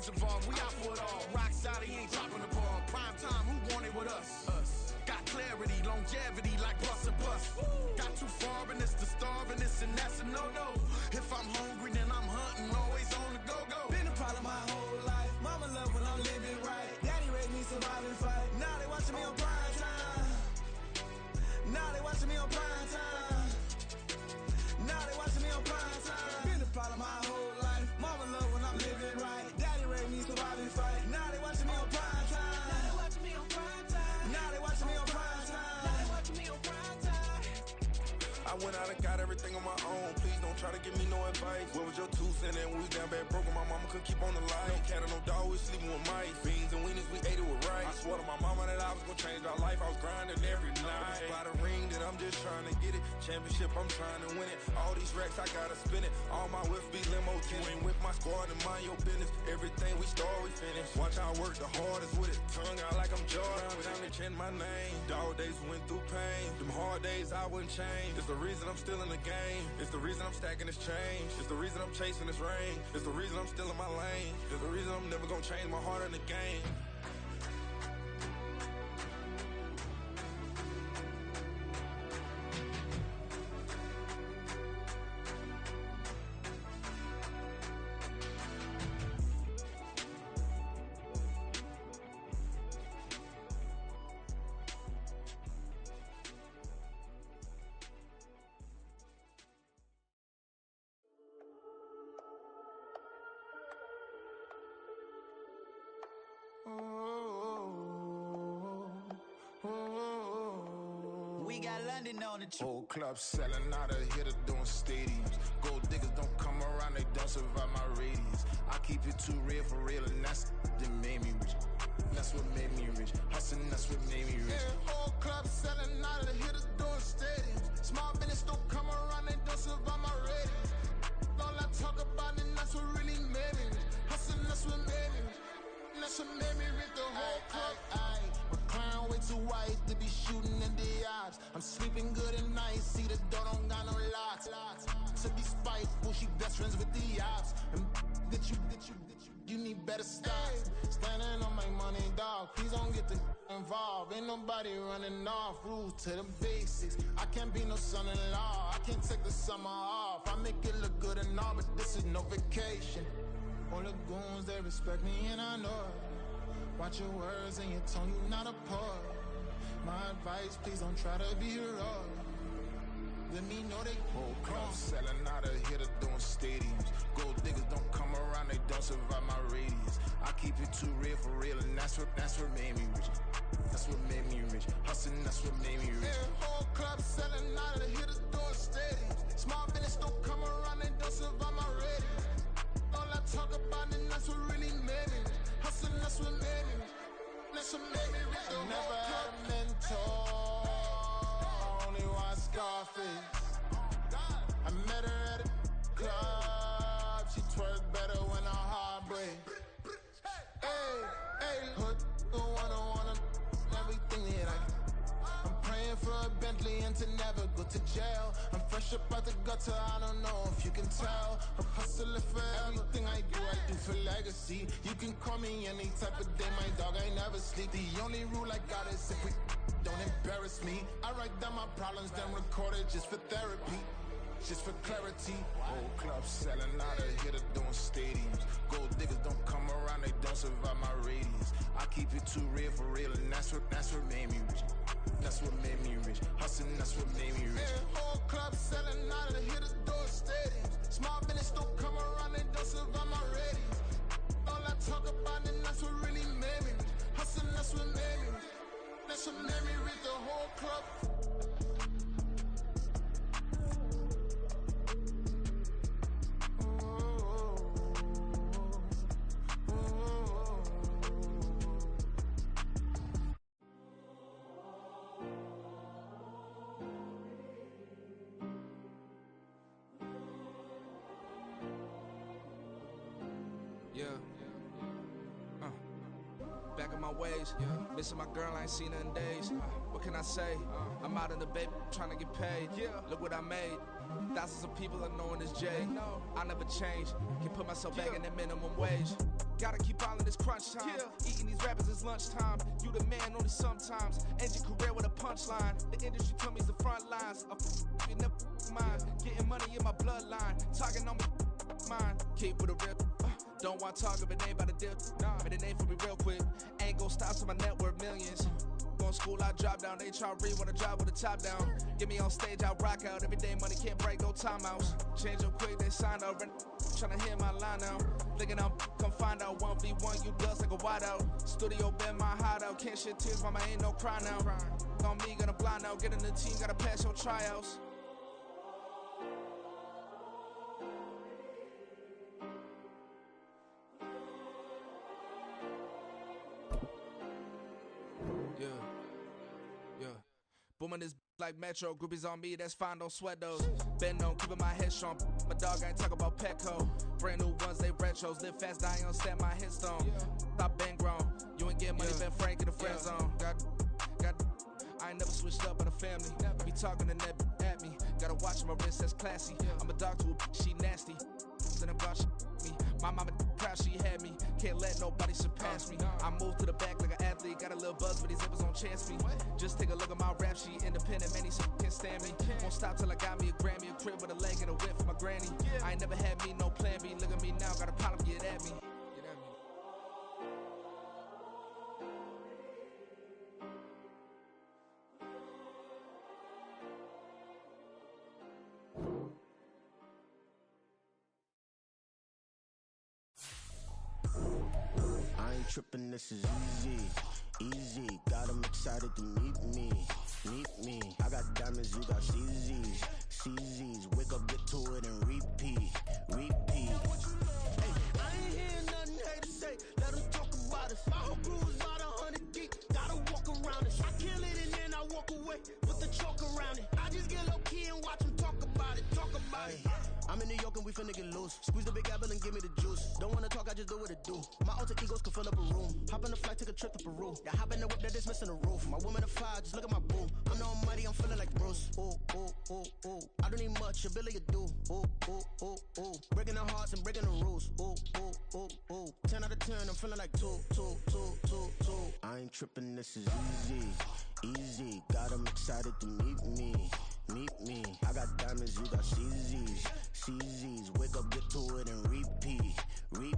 drugs involved, we out for it all. Rock side, he ain't dropping the ball. Prime time, who want it with us? Got clarity, longevity, like bust and bust. Got too far and it's the starving, this and that's a no-no. If I'm hungry, then I'm hunting, always on the go-go. Been a problem my whole life. Mama love when I'm living right. Daddy raised me survive and fight. Now they watching me on prime time. Now they watching me on prime time. Now they watching me on prime time. Been a problem my whole life. Mama love when I'm living right. Daddy raised me survive and fight. Now they watching me on prime time. Now they watching me on prime time. Now they watching me on prime time. Now they watching me on prime time. I went out and got everything on my own. Please don't try to give me no advice. What was your 2 cents and we was down bad broke and my mama couldn't keep on the light. No cat or no dog, we sleeping with mice. Beans and weenies, we ate it with rice. I swore to my mama that I was gonna change our life. I was grinding every night. By the ring that I'm just trying to get it. Championship, I'm trying to win it. All these racks, I gotta spin it. All my whips be limo tinted. You ain't with my squad and mind your business. Everything we start, we finish. Watch I work the hardest with it. Tongue out like I'm Jordan. Time to change my name. Dog days went through pain. Them hard days I wouldn't change. It's the reason I'm still in the game. It's the reason I'm stacking this change. It's the reason I'm chasing this rain. It's the reason I'm still in my lane. It's the reason I'm never gonna change my heart in the game. We got London on the trip. Whole club selling out of hitter doing stadiums. Gold diggers don't come around, they don't survive my radius. I keep it too real for real, and that's that made me rich. That's what made me rich. Hustling, that's what made me rich. Yeah, whole club selling out of hitters doing stadiums. Small business don't come around, they don't survive my radius. All I talk about, and that's what really made me rich. Hustling, that's what made me rich. That's what made me rich. The whole club. My crown way too white to be shooting in the ops. I'm sleeping good at night, see the door don't got no locks. To be spiteful, she best friends with the ops. And that you need better stocks. Standing on my money, dog. Please don't get the involved. Ain't nobody running off. Rules to the basics. I can't be no son-in-law. I can't take the summer off. I make it look good and all, but this is no vacation. All the goons, they respect me and I know it. Watch your words and your tone, you not a poet. My advice, please don't try to be heroic. Let me know they whole club selling out of hitter doing stadiums. Gold diggers don't come around, they don't survive my radius. I keep it too real for real, and that's what made me rich. That's what made me rich. Hustling, that's what made me rich. Yeah, whole club selling out of the hitters doing stadiums. Small business don't come around, they don't survive my radius. All I talk about, and that's what really made me rich. Hustling, that's what made me rich. That's what made me rich. I never had a mentor. Only one Scarface. I met her at a club. She twerk better when her heart breaks. Hey, hood, wanna everything that I can. I'm praying for a Bentley and to never go to jail. I'm fresh up out the gutter, I don't know if you can tell. I'm hustling for everything I do for legacy. You can call me any type of day, my dog, I never sleep. The only rule I got is if we don't embarrass me. I write down my problems, then record it just for therapy. Just for clarity. Whole club selling out of hitter doing stadiums. Gold diggers don't come around, they don't survive my radius. I keep it too real for real, and that's what made me rich. That's what made me rich. Hustling, that's what made me rich. Yeah, whole club selling out of the hitters doing stadiums. Small business don't come around, they don't survive my radius. All I talk about, and that's what really made me rich. Hustling, that's what made me rich. That's what made me rich. The whole club. my ways. Missing my girl, I ain't seen her in days. What can I say? I'm out in the baby, trying to get paid. Look what I made. Thousands of people are knowing this Jay. I never change. Can put myself back in the minimum wage. Gotta keep all in this crunch time. Eating these rappers is lunchtime. You the man only sometimes. End your career with a punchline. The industry told me it's the front lines. You never mind. Getting money in my bloodline. Talking on me mine. Keep with a real. Don't want to talk if it ain't about a dip. But it ain't for me real quick. Ain't gon' stop so my net worth millions. Going school, I drop down. They try to read when I drive with the top down. Get me on stage, I rock out. Every day money can't break, no timeouts. Change up quick, they sign up. Tryna hear my line now. Thinking I'm come find out 1v1, you dust like a wideout. Studio been my hideout. Can't shed tears, mama ain't no cry now. On me, gonna blind out. Get in the team, gotta pass your tryouts. Booming this like Metro, groupies on me, that's fine, don't sweat those. Been on, keeping my head strong. My dog ain't talk about Petco. Brand new ones, they retros. Live fast, dying on set, my headstone. Stop been grown. You ain't getting money, been frank in the friend zone. I ain't never switched up on the family. Be talking to that at me. Gotta watch my wrist, that's classy. I'm a dog to a she nasty. Then I'm God, she me. My mama proud she had me. Can't let nobody surpass me. I move to the back like an athlete. Got a little buzz for these zippers on chance me. Just take a look at my rap sheet. Independent, man, these can't stand me. Won't stop till I got me a Grammy. A crib with a leg and a whip for my granny. I ain't never had me, no plan B. Look at me now, got a problem, get at me. I ain't trippin', this is easy. Got 'em excited to meet me. I got diamonds, you got CZs. Wake up, get to it, and repeat. Hey, I ain't hear nothing haters say. Let 'em talk about us. My whole crew is about 100 deep. Gotta walk around us. I kill it and then I walk away. Put the chalk around it. I just get low key and watch 'em talk about it. I'm in New York and we finna get loose. Squeeze the big apple and give me the juice. Don't wanna talk, I just do what it do. My alter egos can fill up a room. Hop on the flight, take a trip to Peru. Yeah, hop in the whip that is missing the roof. My woman a fire, just look at my boo. I'm the almighty, I'm feeling like Bruce. Ooh. I don't need much, ability to do. Ooh. Breaking the hearts and breaking the rules. Ooh. 10 out of 10, I'm feeling like two. I ain't tripping, this is easy. Got 'em excited to meet me. I got diamonds, you got CZs. Wake up, get to it, and repeat. Hey,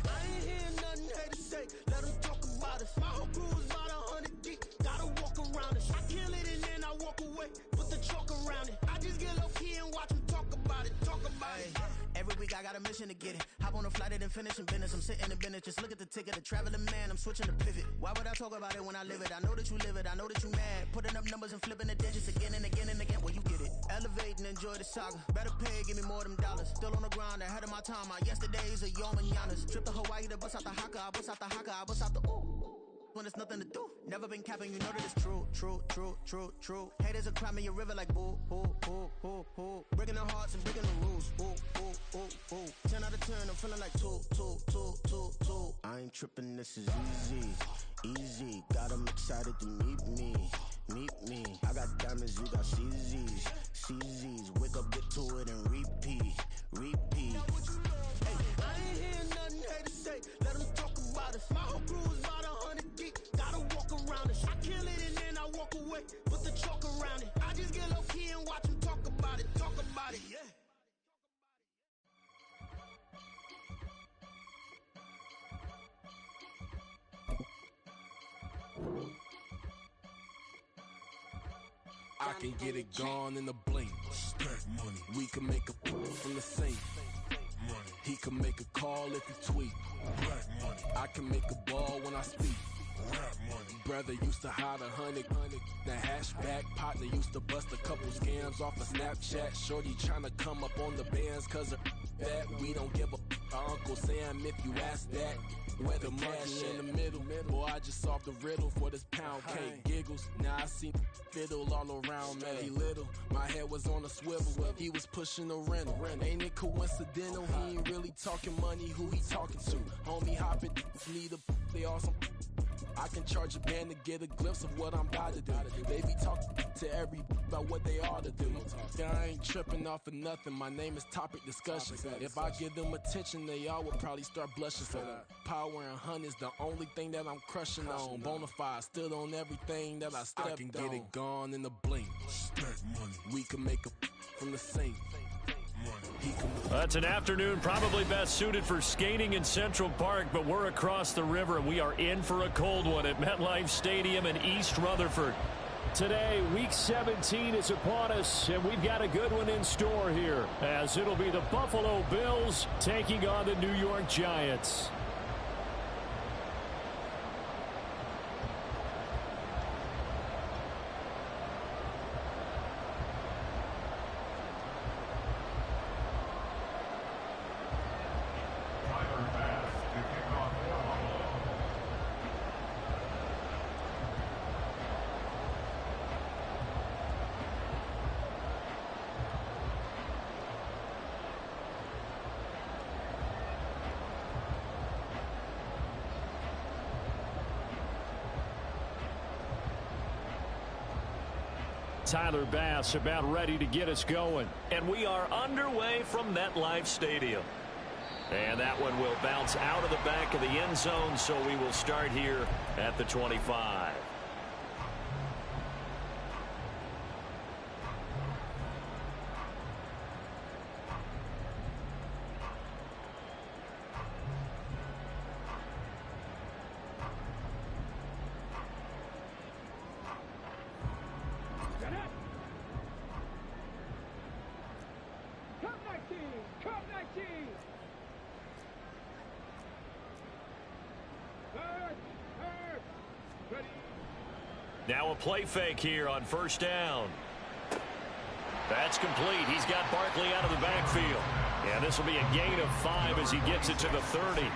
I ain't hear nothing haters say. Let 'em talk about us. My whole crew is about 100 deep. Gotta walk around us. I kill it and then I walk away. Put the chalk around it. I just get low key and watch 'em talk about it. Every week I got a mission to get it. Hop on a flight and finish in business. I'm sitting in business, just look at the ticket. A traveling man, I'm switching to pivot. Why would I talk about it when I live it? I know that you live it, I know that you mad. Putting up numbers and flipping the digits again and again. Well, you get it. Elevate and enjoy the saga. Better pay, give me more of them dollars. Still on the grind, ahead of my time. My yesterdays are your mananas. Trip to Hawaii to bust out the haka. I bust out the ooh. When there's nothing to do. Never been capping, you know that it's true. Haters are climbing your river like boo. Breaking their hearts and breaking the rules. Ooh. 10 out of 10, I'm feeling like two. I ain't tripping, this is easy. Got 'em excited to meet me. I got diamonds, you got CZs. Wake up, get to it, and repeat. Hey, I ain't hear nothing haters say. Let 'em talk about us. My whole crew is about 100 deep. Gotta walk around us. I kill it and then I walk away. Put the chalk around it. I just get low key and watch 'em talk about it. Yeah. I can get it gone in a blink. Stack money. We can make a from the safe. Money. He can make a call if he tweet. Black money. I can make a ball when I speak. Rap money. Brother used to hide 100. The hashback partner used to bust a couple scams off of Snapchat. Shorty tryna come up on the bands cause of that. We don't give a Uncle Sam if you ask that. With the monkey in the middle. Boy, I just solved the riddle for this pound cake. Giggles, now I see fiddle all around me. He little, my head was on a swivel. He was pushing a rental. Ain't it coincidental? He ain't really talking money, who he talking to? Homie hopping, need a, they awesome. I can charge a band to get a glimpse of what I'm about to do. They be talking to every about what they ought to do. I ain't tripping off of nothing. My name is Topic Discussion. If I give them attention, they all would probably start blushing. So power and hunt is the only thing that I'm crushing on. Bonafide, stood on everything that I stepped on. I can get it gone in a blink. We can make a from the sink. That's an afternoon probably best suited for skating in Central Park, but we're across the river and we are in for a cold one at MetLife Stadium in East Rutherford. Today, Week 17 is upon us, and we've got a good one in store here, as it'll be the Buffalo Bills taking on the New York Giants. Tyler Bass about ready to get us going. And we are underway from MetLife Stadium. And that one will bounce out of the back of the end zone, so we will start here at the 25. Now a play fake here on first down. That's complete. He's got Barkley out of the backfield. Yeah, this will be a gain of 5 as he gets it to the 30.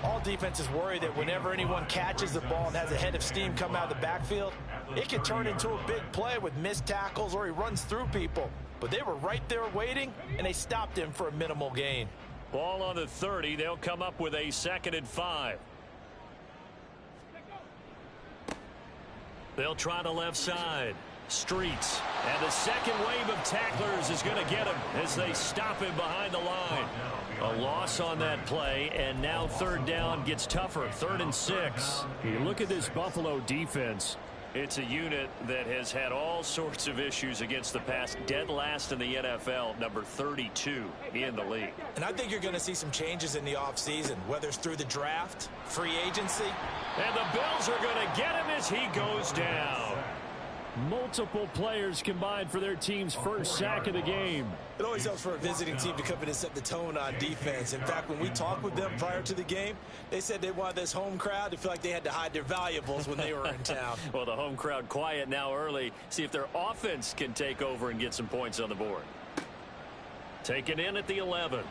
All defenses worry that whenever anyone catches the ball and has a head of steam come out of the backfield, it can turn into a big play with missed tackles or he runs through people. But they were right there waiting, and they stopped him for a minimal gain. Ball on the 30. They'll come up with a 2nd and 5. They'll try the left side. Streets. And the second wave of tacklers is going to get him as they stop him behind the line. A loss on that play, and now third down gets tougher. 3rd and 6. You look at this Buffalo defense. It's a unit that has had all sorts of issues against the pass. Dead last in the NFL, number 32 in the league. And I think you're going to see some changes in the offseason, whether it's through the draft, free agency. And the Bills are going to get him as he goes down. Multiple players combined for their team's first sack of the game. It always helps for a visiting team to come in and set the tone on defense. In fact, when we talked with them prior to the game, they said they wanted this home crowd to feel like they had to hide their valuables when they were in town. Well, the home crowd quiet now early. See if their offense can take over and get some points on the board. Taken in at the 11.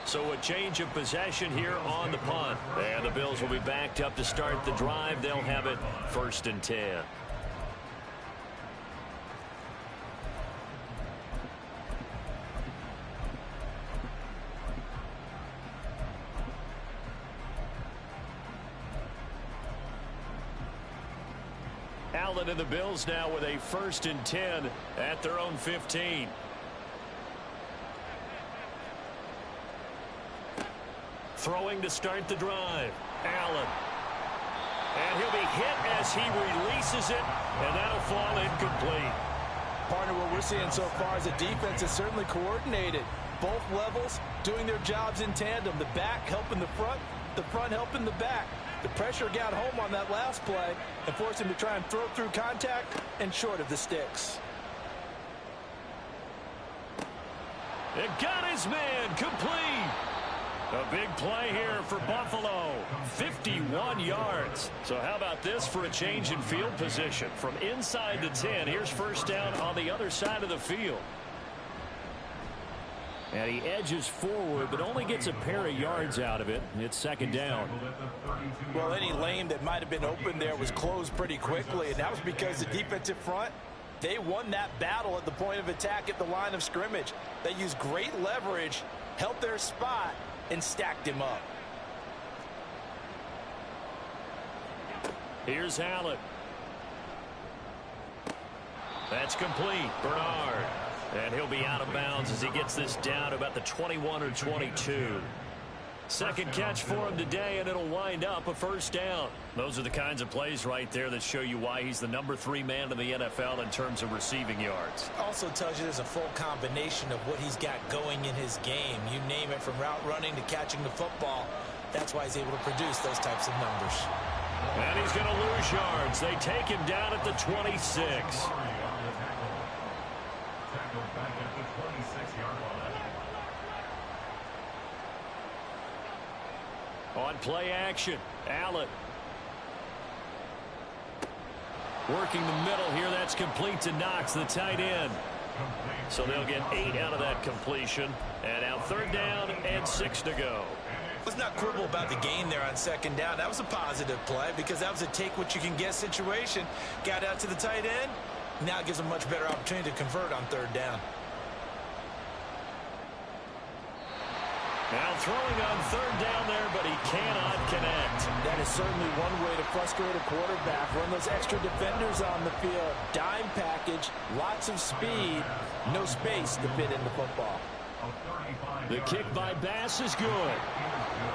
So a change of possession here on the punt. And the Bills will be backed up to start the drive. They'll have it 1st and 10. Allen and the Bills now with a 1st and 10 at their own 15. Throwing to start the drive. Allen. And he'll be hit as he releases it, and that'll fall incomplete. Partner, what we're seeing so far is the defense is certainly coordinated. Both levels doing their jobs in tandem. The back helping the front helping the back. The pressure got home on that last play and forced him to try and throw through contact and short of the sticks. It got his man complete. A big play here for Buffalo. 51 yards. So how about this for a change in field position? From inside the 10, here's first down on the other side of the field. And he edges forward, but only gets a pair of yards out of it. It's second down. Well, any lane that might have been open there was closed pretty quickly, and that was because the defensive front, they won that battle at the point of attack at the line of scrimmage. They used great leverage, held their spot, and stacked him up. Here's Allen. That's complete. Bernard. And he'll be out of bounds as he gets this down about the 21 or 22. Second catch for him today, and it'll wind up a first down. Those are the kinds of plays right there that show you why he's the number 3 man in the NFL in terms of receiving yards. Also tells you there's a full combination of what he's got going in his game. You name it, from route running to catching the football. That's why he's able to produce those types of numbers. And he's going to lose yards. They take him down at the 26. On play action, Allen. Working the middle here. That's complete to Knox, the tight end. So they'll get 8 out of that completion. And now third down and 6 to go. Let's not quibble about the gain there on second down. That was a positive play because that was a take-what-you-can-get situation. Got out to the tight end. Now it gives a much better opportunity to convert on third down. Now throwing on third down there, but he cannot connect. That is certainly one way to frustrate a quarterback. Run those extra defenders on the field. Dime package, lots of speed, no space to fit in the football. The kick by Bass is good.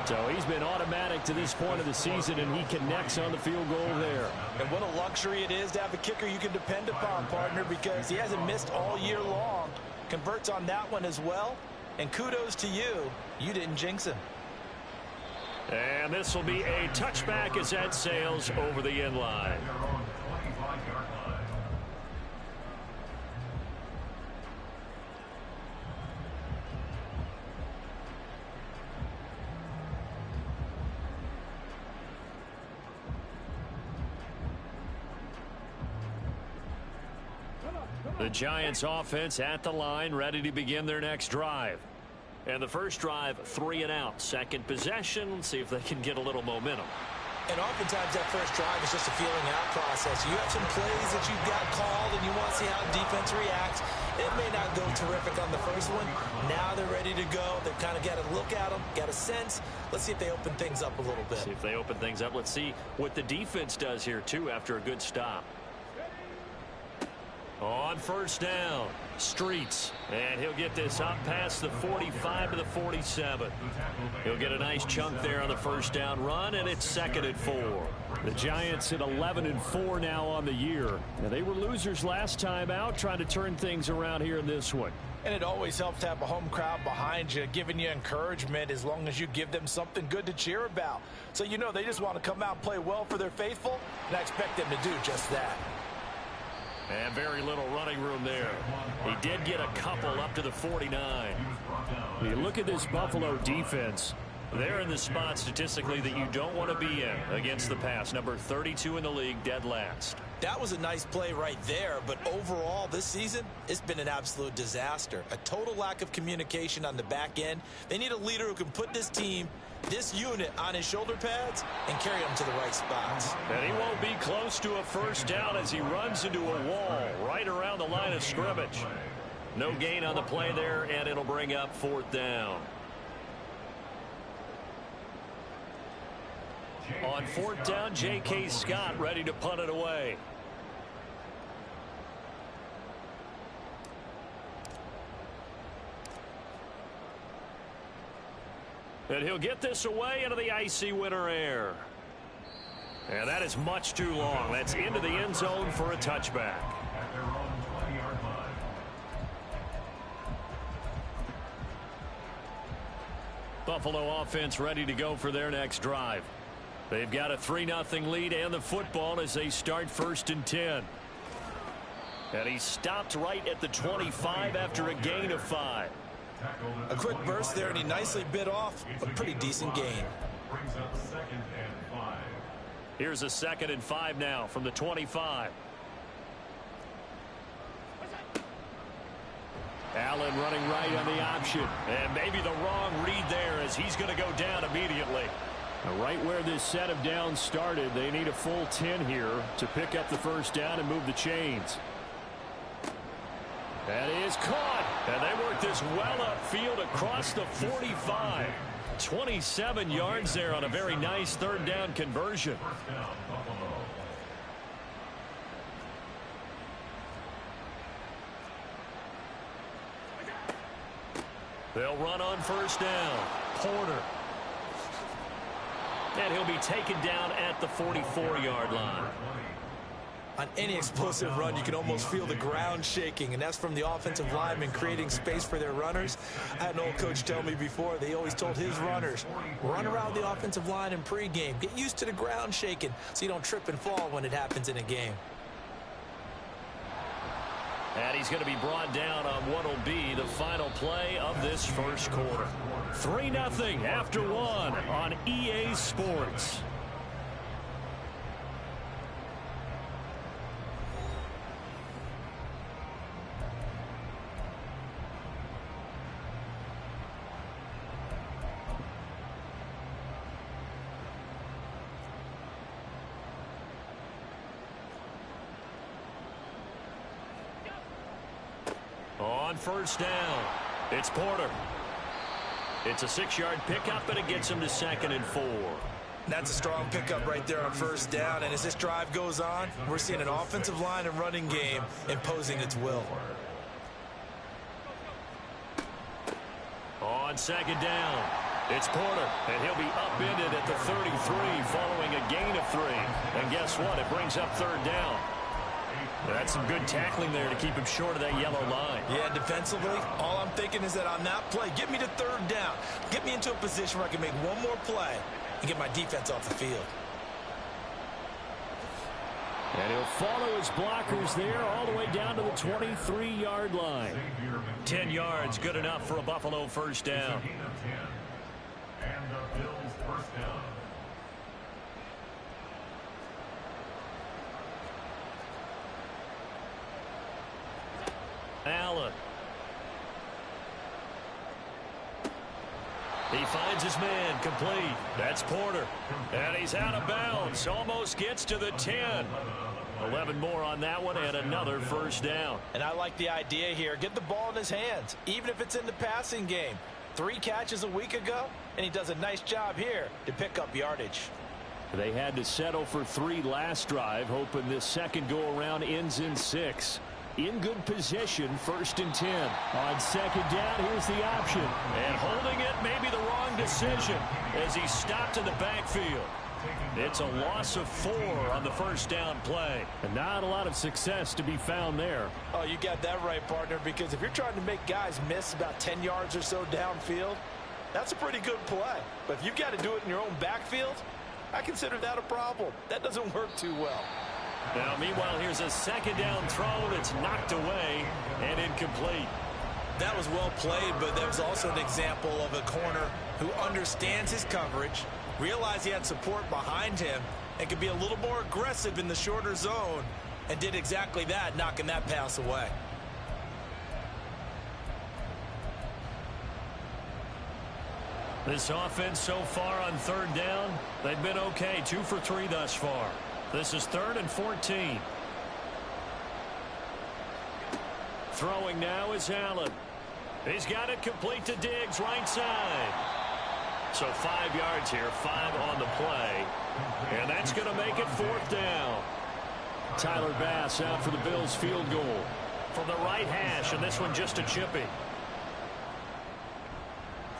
So he's been automatic to this point of the season, and he connects on the field goal there. And what a luxury it is to have a kicker you can depend upon, partner, because he hasn't missed all year long. Converts on that one as well. And kudos to you. You didn't jinx him. And this will be a touchback as that sails over the end line. The Giants offense at the line, ready to begin their next drive. And the first drive, 3 and out. Second possession, let's see if they can get a little momentum. And oftentimes that first drive is just a feeling out process. You have some plays that you've got called and you want to see how defense reacts. It may not go terrific on the first one. Now they're ready to go. They've kind of got to look at them, got a sense. Let's see if they open things up a little bit. See if they open things up. Let's see what the defense does here, too, after a good stop. On first down, Streets, and he'll get this up past the 45 to the 47. He'll get a nice chunk there on the first down run, and it's 2nd and 4. The Giants at 11-4 now on the year. Now, they were losers last time out, trying to turn things around here in this one. And it always helps to have a home crowd behind you, giving you encouragement as long as you give them something good to cheer about. So you know they just want to come out and play well for their faithful, and I expect them to do just that. And very little running room there. He did get a couple up to the 49. You look at this Buffalo defense. They're in the spot statistically that you don't want to be in against the pass. Number 32 in the league, dead last. That was a nice play right there, but overall this season, it's been an absolute disaster. A total lack of communication on the back end. They need a leader who can put this team, this unit, on his shoulder pads and carry them to the right spots. And he won't be close to a first down as he runs into a wall right around the line of scrimmage. No gain on the play there, and it'll bring up 4th down. On 4th down, J.K. Scott ready to punt it away. And he'll get this away into the icy winter air. And that is much too long. That's into the end zone for a touchback. Buffalo offense ready to go for their next drive. They've got a 3-0 lead and the football as they start 1st and 10. And he stopped right at the 25 after a gain of 5. A quick burst there, and he nicely bit off a pretty decent gain. Here's a 2nd and 5 now from the 25. Allen running right on the option. And maybe the wrong read there as he's going to go down immediately. Right where this set of downs started, they need a full 10 here to pick up the first down and move the chains. That is caught. And they work this well upfield across the 45. 27 yards there on a very nice third down conversion. They'll run on first down. Porter. And he'll be taken down at the 44-yard line. On any explosive run, you can almost feel the ground shaking, and that's from the offensive linemen creating space for their runners. I had an old coach tell me before, they always told his runners, run around the offensive line in pregame. Get used to the ground shaking so you don't trip and fall when it happens in a game. And he's going to be brought down on what will be the final play of this first quarter. 3-0 after one on EA Sports. On first down, it's Porter. It's a 6-yard pickup, and it gets him to 2nd and 4. That's a strong pickup right there on first down, and as this drive goes on, we're seeing an offensive line and running game imposing its will. On 2nd down, it's Porter, and he'll be upended at the 33 following a gain of 3. And guess what? It brings up 3rd down. That's some good tackling there to keep him short of that yellow line. Yeah, defensively, all I'm thinking is that on that play, get me to 3rd down. Get me into a position where I can make one more play and get my defense off the field. And he'll follow his blockers there all the way down to the 23-yard line. 10 yards, good enough for a Buffalo first down. And the Bills first down. Allen. He finds his man complete. That's Porter. And he's out of bounds. Almost gets to the 10. 11 more on that one and another first down. And I like the idea here. Get the ball in his hands, even if it's in the passing game. 3 catches a week ago, and he does a nice job here to pick up yardage. They had to settle for 3 last drive, hoping this second go-around ends in 6. In good position, 1st and 10. On 2nd down, here's the option. And holding it may be the wrong decision as he's stopped in the backfield. It's a loss of 4 on the first down play. And not a lot of success to be found there. Oh, you got that right, partner, because if you're trying to make guys miss about 10 yards or so downfield, that's a pretty good play. But if you've got to do it in your own backfield, I consider that a problem. That doesn't work too well. Now, meanwhile, here's a 2nd down throw that's knocked away and incomplete. That was well played, but that was also an example of a corner who understands his coverage, realized he had support behind him, and could be a little more aggressive in the shorter zone, and did exactly that, knocking that pass away. This offense so far on 3rd down, they've been okay. 2 for 3 thus far. This is 3rd and 14. Throwing now is Allen. He's got it complete to Diggs, right side. So 5 yards here, 5 on the play. And that's going to make it 4th down. Tyler Bass out for the Bills field goal from the right hash, and this one just a chippy.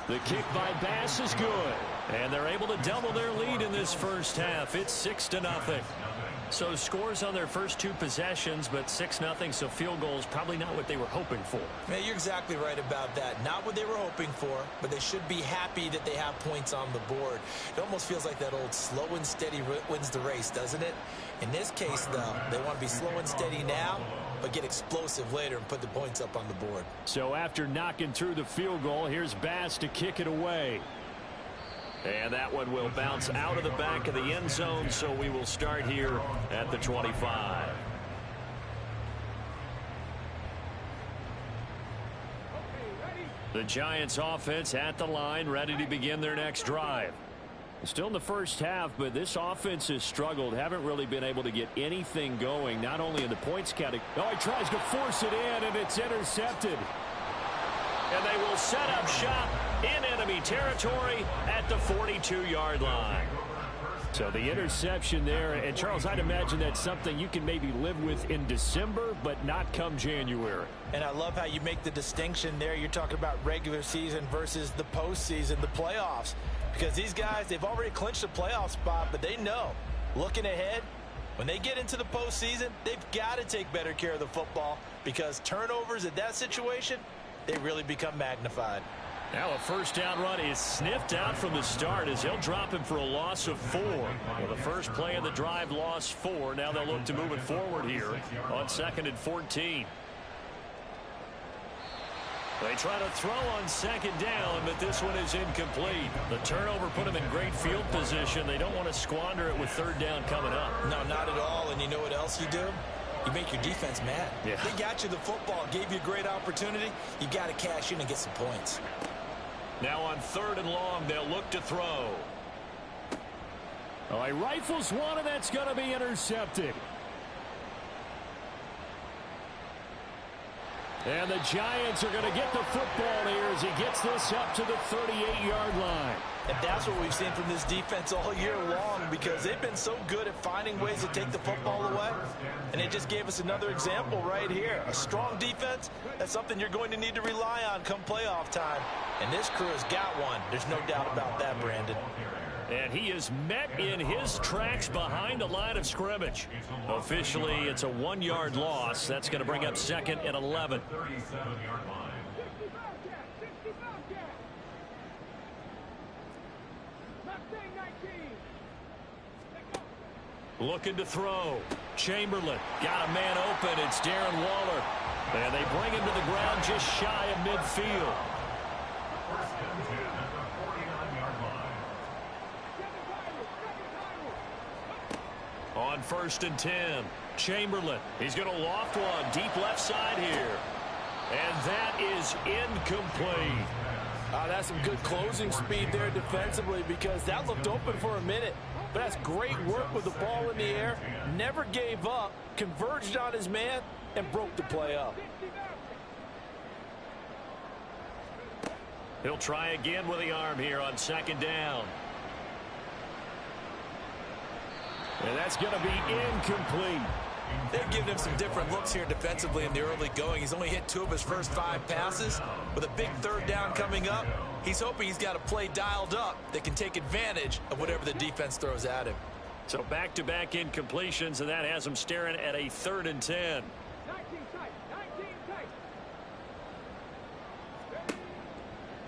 The kick by Bass is good. And they're able to double their lead in this first half. It's 6-0. So scores on their first 2 possessions, but 6-0, so field goals probably not what they were hoping for. Man, you're exactly right about that. Not what they were hoping for, but they should be happy that they have points on the board. It almost feels like that old slow and steady wins the race, doesn't it? In this case, though, they want to be slow and steady now, but get explosive later and put the points up on the board. So after knocking through the field goal, here's Bass to kick it away. And that one will bounce out of the back of the end zone, so we will start here at the 25. The Giants offense at the line, ready to begin their next drive. Still in the first half, but this offense has struggled. Haven't really been able to get anything going, not only in the points category. Oh, he tries to force it in, and it's intercepted. And they will set up shop in enemy territory at the 42-yard line. So the interception there, and Charles, I'd imagine that's something you can maybe live with in December, but not come January. And I love how you make the distinction there. You're talking about regular season versus the postseason, the playoffs. Because these guys, they've already clinched a playoff spot, but they know, looking ahead, when they get into the postseason, they've got to take better care of the football because turnovers in that situation, they really become magnified. Now a first down run is sniffed out from the start as they'll drop him for a loss of 4. Well, the first play of the drive lost 4. Now they'll look to move it forward here on 2nd and 14. They try to throw on 2nd down, but this one is incomplete. The turnover put them in great field position. They don't want to squander it with 3rd down coming up. No, not at all. And you know what else you do? You make your defense mad. Yeah. They got you the football, gave you a great opportunity. You got to cash in and get some points. Now on 3rd and long, they'll look to throw. Oh, he rifles one, and that's going to be intercepted. And the Giants are going to get the football here as he gets this up to the 38-yard line. And that's what we've seen from this defense all year long because they've been so good at finding ways to take the football away. And they just gave us another example right here. A strong defense, that's something you're going to need to rely on come playoff time. And this crew has got one. There's no doubt about that, Brandon. And he is met in his tracks behind the line of scrimmage. Officially, it's a 1-yard loss. That's going to bring up 2nd and 11. Looking to throw. Chamberlain got a man open. It's Darren Waller. And they bring him to the ground just shy of midfield. On 1st and 10, Chamberlain. He's going to loft one deep left side here. And that is incomplete. That's some good closing speed there defensively because that looked open for a minute. But that's great work with the ball in the air. Never gave up, converged on his man, and broke the play up. He'll try again with the arm here on 2nd down. And that's going to be incomplete. They've given him some different looks here defensively in the early going. He's only hit 2 of his first 5 passes. With a big 3rd down coming up, he's hoping he's got a play dialed up that can take advantage of whatever the defense throws at him. So back-to-back incompletions, and that has him staring at a 3rd and 10.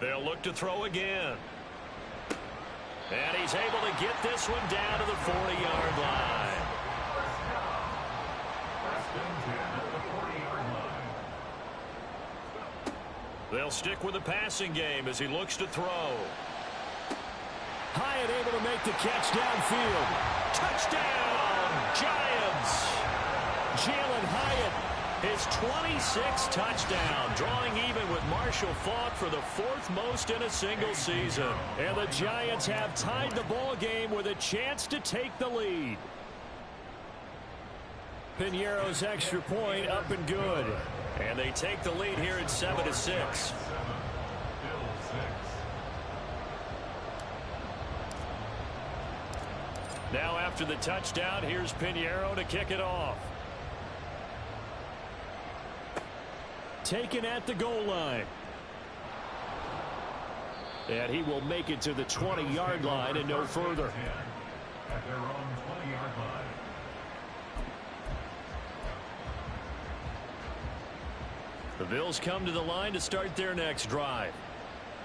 They'll look to throw again. And he's able to get this one down to the 40-yard line. They'll stick with the passing game as he looks to throw. Hyatt able to make the catch downfield. Touchdown, Giants! Jalen Hyatt, his 26th touchdown, drawing even with Marshall Faulk for the 4th most in a single season. And the Giants have tied the ball game with a chance to take the lead. Piñeiro's extra point up and good. And they take the lead here at 7-6. Now after the touchdown, here's Piñeiro to kick it off. Taken at the goal line. And he will make it to the 20-yard line and no further. At their own 20-yard line. The Bills come to the line to start their next drive.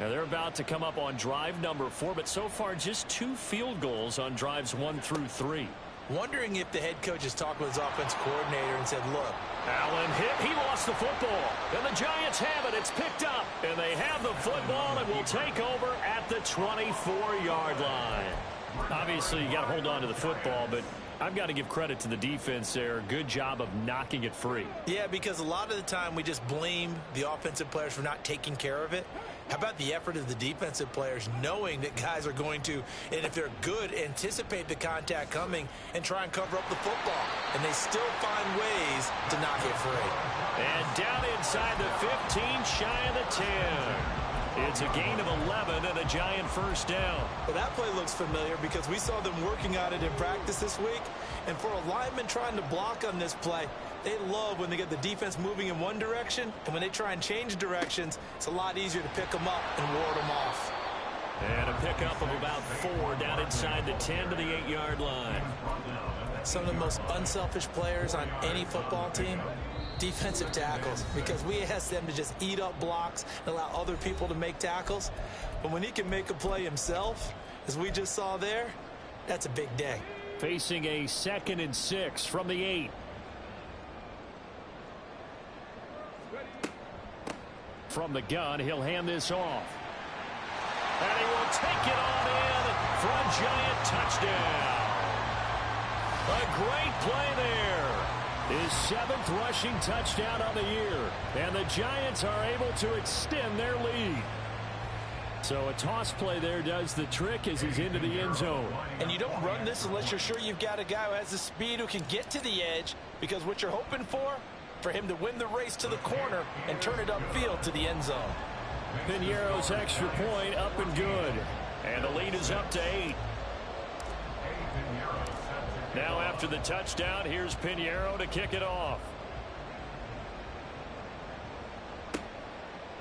Now they're about to come up on drive number 4, but so far just 2 field goals on drives 1 through 3. Wondering if the head coach has talked with his offense coordinator and said, look. Allen hit. He lost the football. And the Giants have it. It's picked up. And they have the football and will take over at the 24-yard line. Obviously, you got to hold on to the football, but I've got to give credit to the defense there. Good job of knocking it free. Yeah, because a lot of the time we just blame the offensive players for not taking care of it. How about the effort of the defensive players knowing that guys are going to, and if they're good, anticipate the contact coming and try and cover up the football. And they still find ways to knock it free. And down inside the 15, shy of the 10. It's a gain of 11 and a Giant first down. Well, that play looks familiar because we saw them working on it in practice this week. And for a lineman trying to block on this play, they love when they get the defense moving in one direction. And when they try and change directions, it's a lot easier to pick them up and ward them off. And a pickup of about 4 down inside the 10 to the 8-yard line. Some of the most unselfish players on any football team, defensive tackles, because we ask them to just eat up blocks and allow other people to make tackles. But when he can make a play himself, as we just saw there, that's a big day. Facing a 2nd and 6 from the 8. From the gun, he'll hand this off. And he will take it on in for a Giant touchdown. A great play there. His 7th rushing touchdown on the year. And the Giants are able to extend their lead. So a toss play there does the trick as he's into the end zone. And you don't run this unless you're sure you've got a guy who has the speed who can get to the edge, because what you're hoping for him to win the race to the corner and turn it upfield to the end zone. Piñeiro's extra point up and good. And the lead is up to 8. Now after the touchdown, here's Piñeiro to kick it off.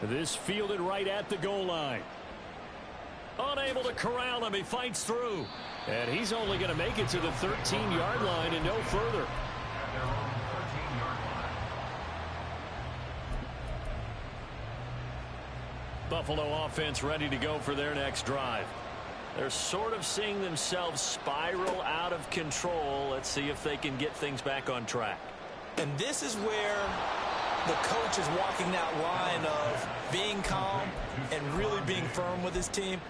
This fielded right at the goal line. Unable to corral him, he fights through. And he's only going to make it to the 13-yard line and no further. Buffalo offense ready to go for their next drive. They're sort of seeing themselves spiral out of control. Let's see if they can get things back on track. And this is where the coach is walking that line of being calm and really being firm with his team.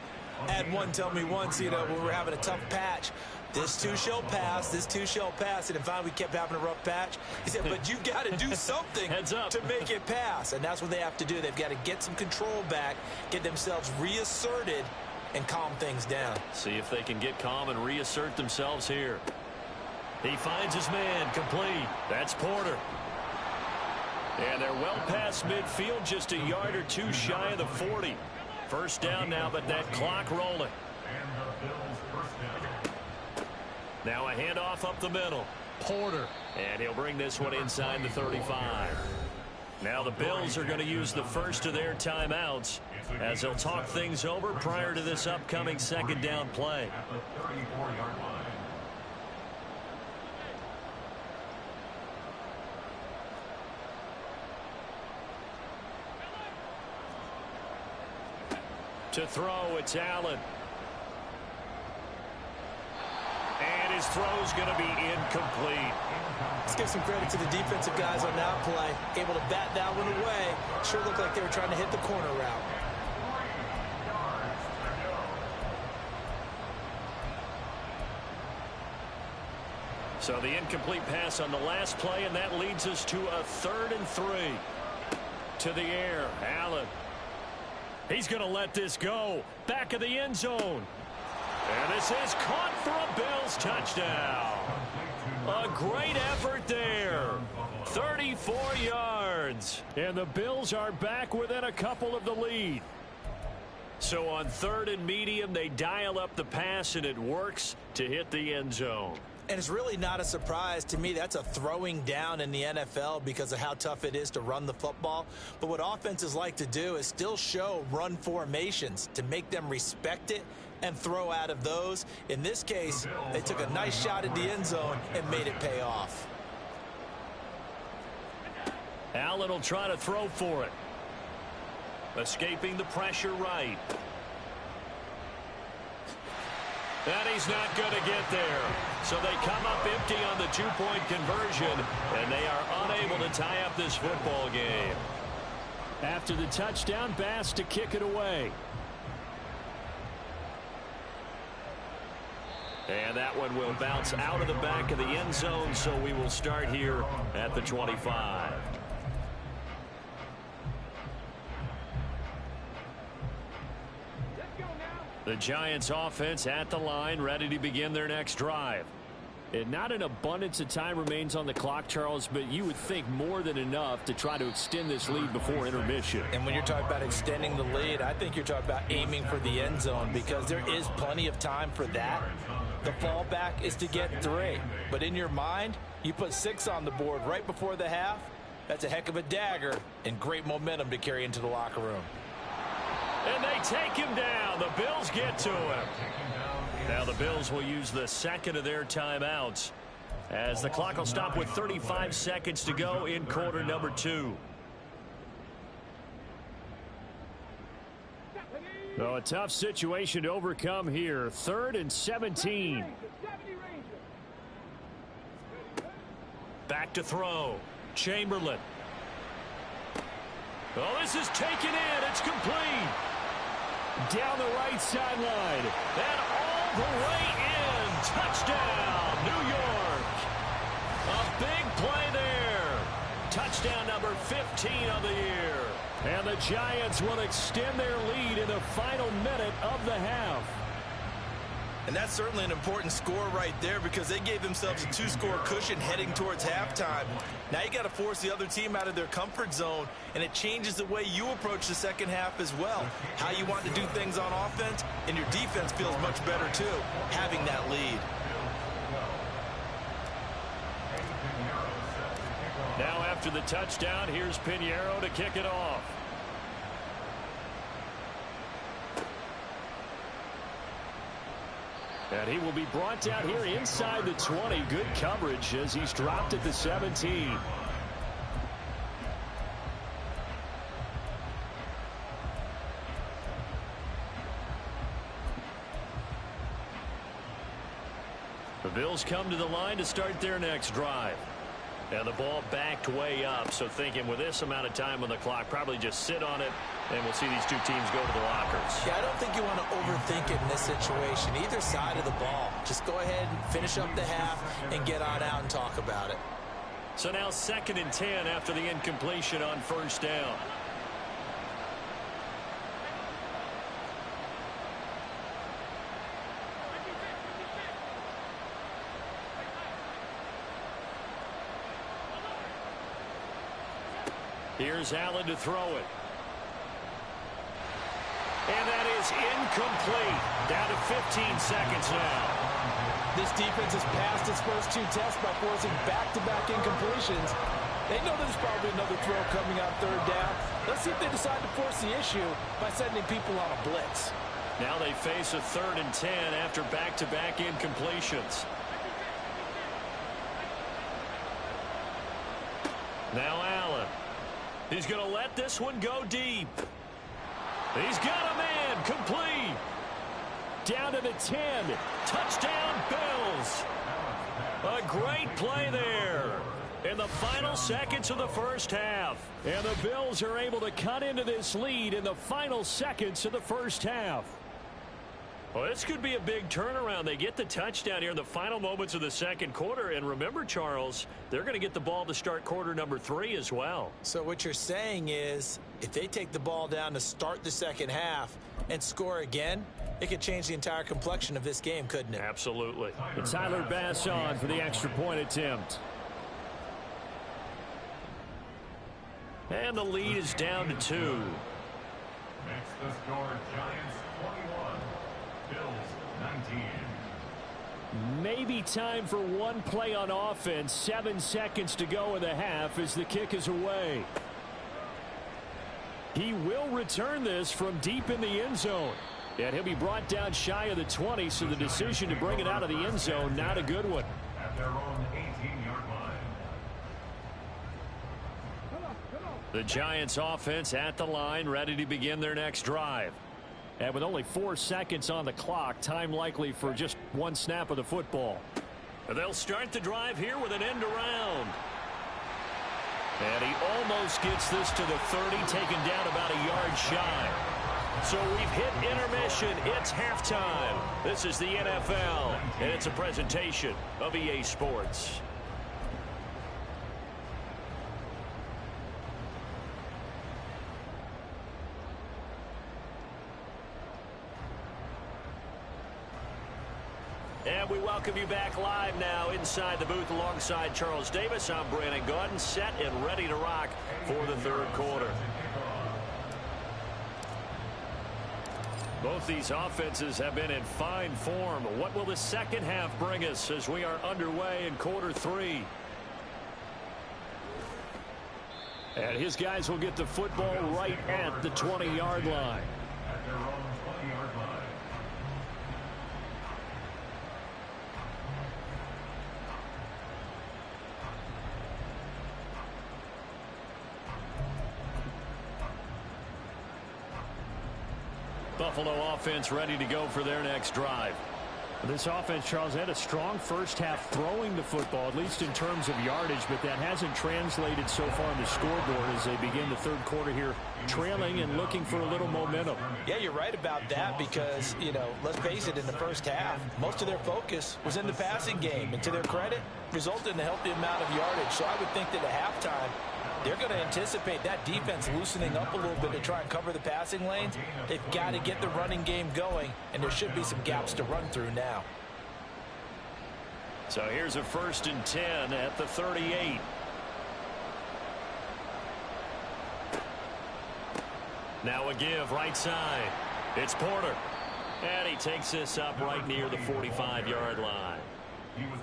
I had one tell me once, when we were having a tough patch, this too shall pass, this too shall pass. And finally we kept having a rough patch. He said, but you've got to do something to make it pass. And that's what they have to do. They've got to get some control back, get themselves reasserted, and calm things down. See if they can get calm and reassert themselves here. He finds his man, complete. That's Porter. And they're well past midfield, just a yard or two shy of the 40. First down now, but that clock rolling. Now a handoff up the middle. Porter. And he'll bring this one inside the 35. Now the Bills are going to use the first of their timeouts as they'll talk things over prior to this upcoming second down play. To throw, it's Allen. And his throw's going to be incomplete. Let's give some credit to the defensive guys on that play. Able to bat that one away. Sure looked like they were trying to hit the corner route. So the incomplete pass on the last play, and that leads us to a 3rd and 3. To the air, Allen. He's going to let this go. Back of the end zone. And this is caught for a Bills touchdown. A great effort there. 34 yards. And the Bills are back within a couple of the lead. So on 3rd and medium, they dial up the pass, and it works to hit the end zone. And it's really not a surprise to me. That's a throwing down in the NFL because of how tough it is to run the football. But what offenses like to do is still show run formations to make them respect it and throw out of those. In this case, they took a nice shot at the end zone and made it pay off. Allen will try to throw for it. Escaping the pressure right. And he's not going to get there. So they come up empty on the 2-point conversion, and they are unable to tie up this football game. After the touchdown, Bass to kick it away. And that one will bounce out of the back of the end zone, so we will start here at the 25. The Giants offense at the line, ready to begin their next drive. And not an abundance of time remains on the clock, Charles, but you would think more than enough to try to extend this lead before intermission. And when you're talking about extending the lead, I think you're talking about aiming for the end zone because there is plenty of time for that. The fallback is to get 3. But in your mind, you put 6 on the board right before the half. That's a heck of a dagger and great momentum to carry into the locker room. And they take him down. The Bills get to him. Now the Bills will use the second of their timeouts as the clock will stop with 35 seconds to go in quarter number 2. So a tough situation to overcome here. 3rd and 17. Back to throw. Chamberlain. Oh, this is taken in. It's complete. Down the right sideline. And all the way in. Touchdown, New York. A big play there. Touchdown number 15 of the year. And the Giants will extend their lead in the final minute of the half. And that's certainly an important score right there because they gave themselves a 2-score cushion heading towards halftime. Now you got to force the other team out of their comfort zone, and it changes the way you approach the second half as well. How you want to do things on offense, and your defense feels much better too, having that lead. Now after the touchdown, here's Pinheiro to kick it off. And he will be brought down here inside the 20. Good coverage as he's dropped at the 17. The Bills come to the line to start their next drive. And the ball backed way up, so thinking with this amount of time on the clock, probably just sit on it, and we'll see these two teams go to the lockers. Yeah, I don't think you want to overthink it in this situation. Either side of the ball. Just go ahead and finish up the half and get on out and talk about it. So now 2nd and 10 after the incompletion on 1st down. Here's Allen to throw it. And that is incomplete. Down to 15 seconds now. This defense has passed its first 2 tests by forcing back-to-back incompletions. They know there's probably another throw coming on 3rd down. Let's see if they decide to force the issue by sending people on a blitz. Now they face a 3rd and 10 after back-to-back incompletions. Now Allen. He's going to let this one go deep. He's got a man. Complete. Down to the 10. Touchdown, Bills. A great play there in the final seconds of the first half. And the Bills are able to cut into this lead in the final seconds of the first half. Well, this could be a big turnaround. They get the touchdown here in the final moments of the second quarter. And remember, Charles, they're going to get the ball to start quarter number 3 as well. So what you're saying is if they take the ball down to start the second half and score again, it could change the entire complexion of this game, couldn't it? Absolutely. And Tyler Bass on for the extra point attempt. And the lead is down to 2. Makes the score Giants 21. Bills 19. Maybe time for one play on offense. 7 seconds to go in the half as the kick is away. He will return this from deep in the end zone. And he'll be brought down shy of the 20, so the decision to bring it out of the end zone, not a good one. At their own 18-yard line. The Giants offense at the line, ready to begin their next drive. And with only 4 seconds on the clock, time likely for just one snap of the football. They'll start the drive here with an end around. And he almost gets this to the 30, taken down about a yard shy. So we've hit intermission. It's halftime. This is the NFL, and it's a presentation of EA Sports. And we welcome you back live now inside the booth alongside Charles Davis. I'm Brandon Gaudin, set and ready to rock for the third quarter. Both these offenses have been in fine form. What will the second half bring us as we are underway in quarter three? And his guys will get the football right at the 20-yard line. At their own 20-yard line. Buffalo offense ready to go for their next drive. This offense, Charles, had a strong first half throwing the football, at least in terms of yardage, but that hasn't translated so far on the scoreboard as they begin the third quarter here, trailing and looking for a little momentum. Yeah, you're right about that because, let's face it, in the first half, most of their focus was in the passing game, and to their credit, resulted in a healthy amount of yardage. So I would think that at halftime, they're going to anticipate that defense loosening up a little bit to try and cover the passing lanes. They've got to get the running game going, and there should be some gaps to run through now. So here's a 1st and 10 at the 38. Now a give right side. It's Porter. And he takes this up right near the 45-yard line.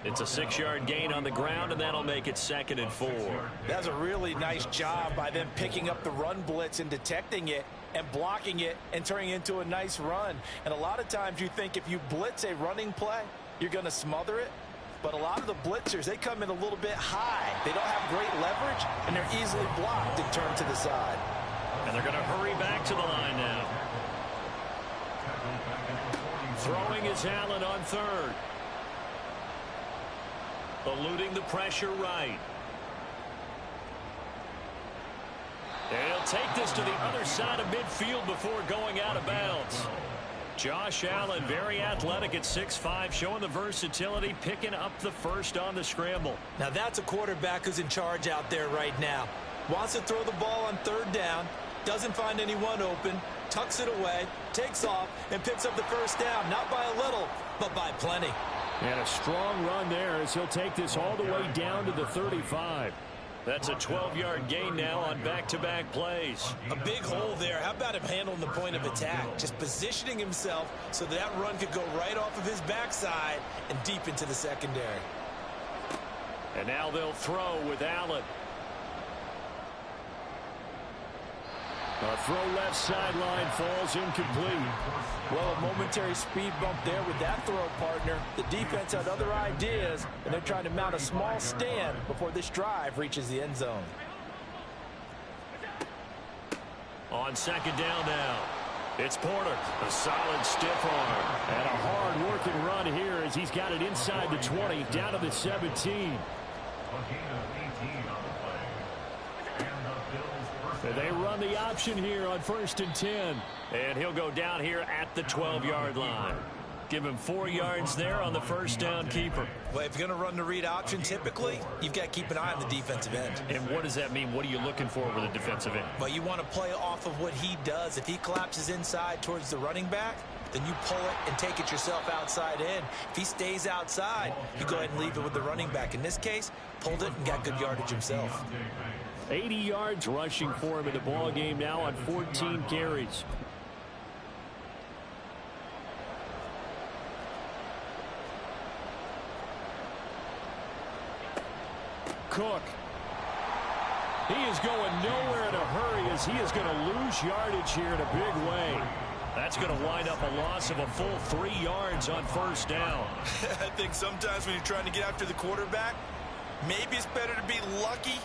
It's a 6-yard gain on the ground, and that'll make it 2nd and 4. That's a really nice job by them picking up the run blitz and detecting it and blocking it and turning it into a nice run. And a lot of times you think if you blitz a running play, you're going to smother it. But a lot of the blitzers, they come in a little bit high. They don't have great leverage, and they're easily blocked and turned to the side. And they're going to hurry back to the line now. Throwing is Allen on 3rd. Eluding the pressure right. And he'll take this to the other side of midfield before going out of bounds. Josh Allen, very athletic at 6'5", showing the versatility, picking up the first on the scramble. Now that's a quarterback who's in charge out there right now. Wants to throw the ball on 3rd down, doesn't find anyone open, tucks it away, takes off, and picks up the first down, not by a little, but by plenty. And a strong run there as he'll take this all the way down to the 35. That's a 12-yard gain now on back-to-back plays. A big hole there. How about him handling the point of attack? Just positioning himself so that run could go right off of his backside and deep into the secondary. And now they'll throw with Allen. A throw left sideline falls incomplete. Well, a momentary speed bump there with that throw partner. The defense had other ideas, and they're trying to mount a small stand before this drive reaches the end zone. On 2nd down now, it's Porter. A solid stiff arm. And a hard-working run here as he's got it inside the 20, down to the 17. They run the option here on 1st and 10. And he'll go down here at the 12-yard line. Give him 4 yards there on the first down keeper. Well, if you're going to run the read option, typically, you've got to keep an eye on the defensive end. And what does that mean? What are you looking for with a defensive end? Well, you want to play off of what he does. If he collapses inside towards the running back, then you pull it and take it yourself outside in. If he stays outside, you go ahead and leave it with the running back. In this case, pulled it and got good yardage himself. 80 yards rushing for him in the ball game now on 14 carries. Cook. He is going nowhere in a hurry as he is going to lose yardage here in a big way. That's going to wind up a loss of a full 3 yards on first down. I think sometimes when you're trying to get after the quarterback, maybe it's better to be lucky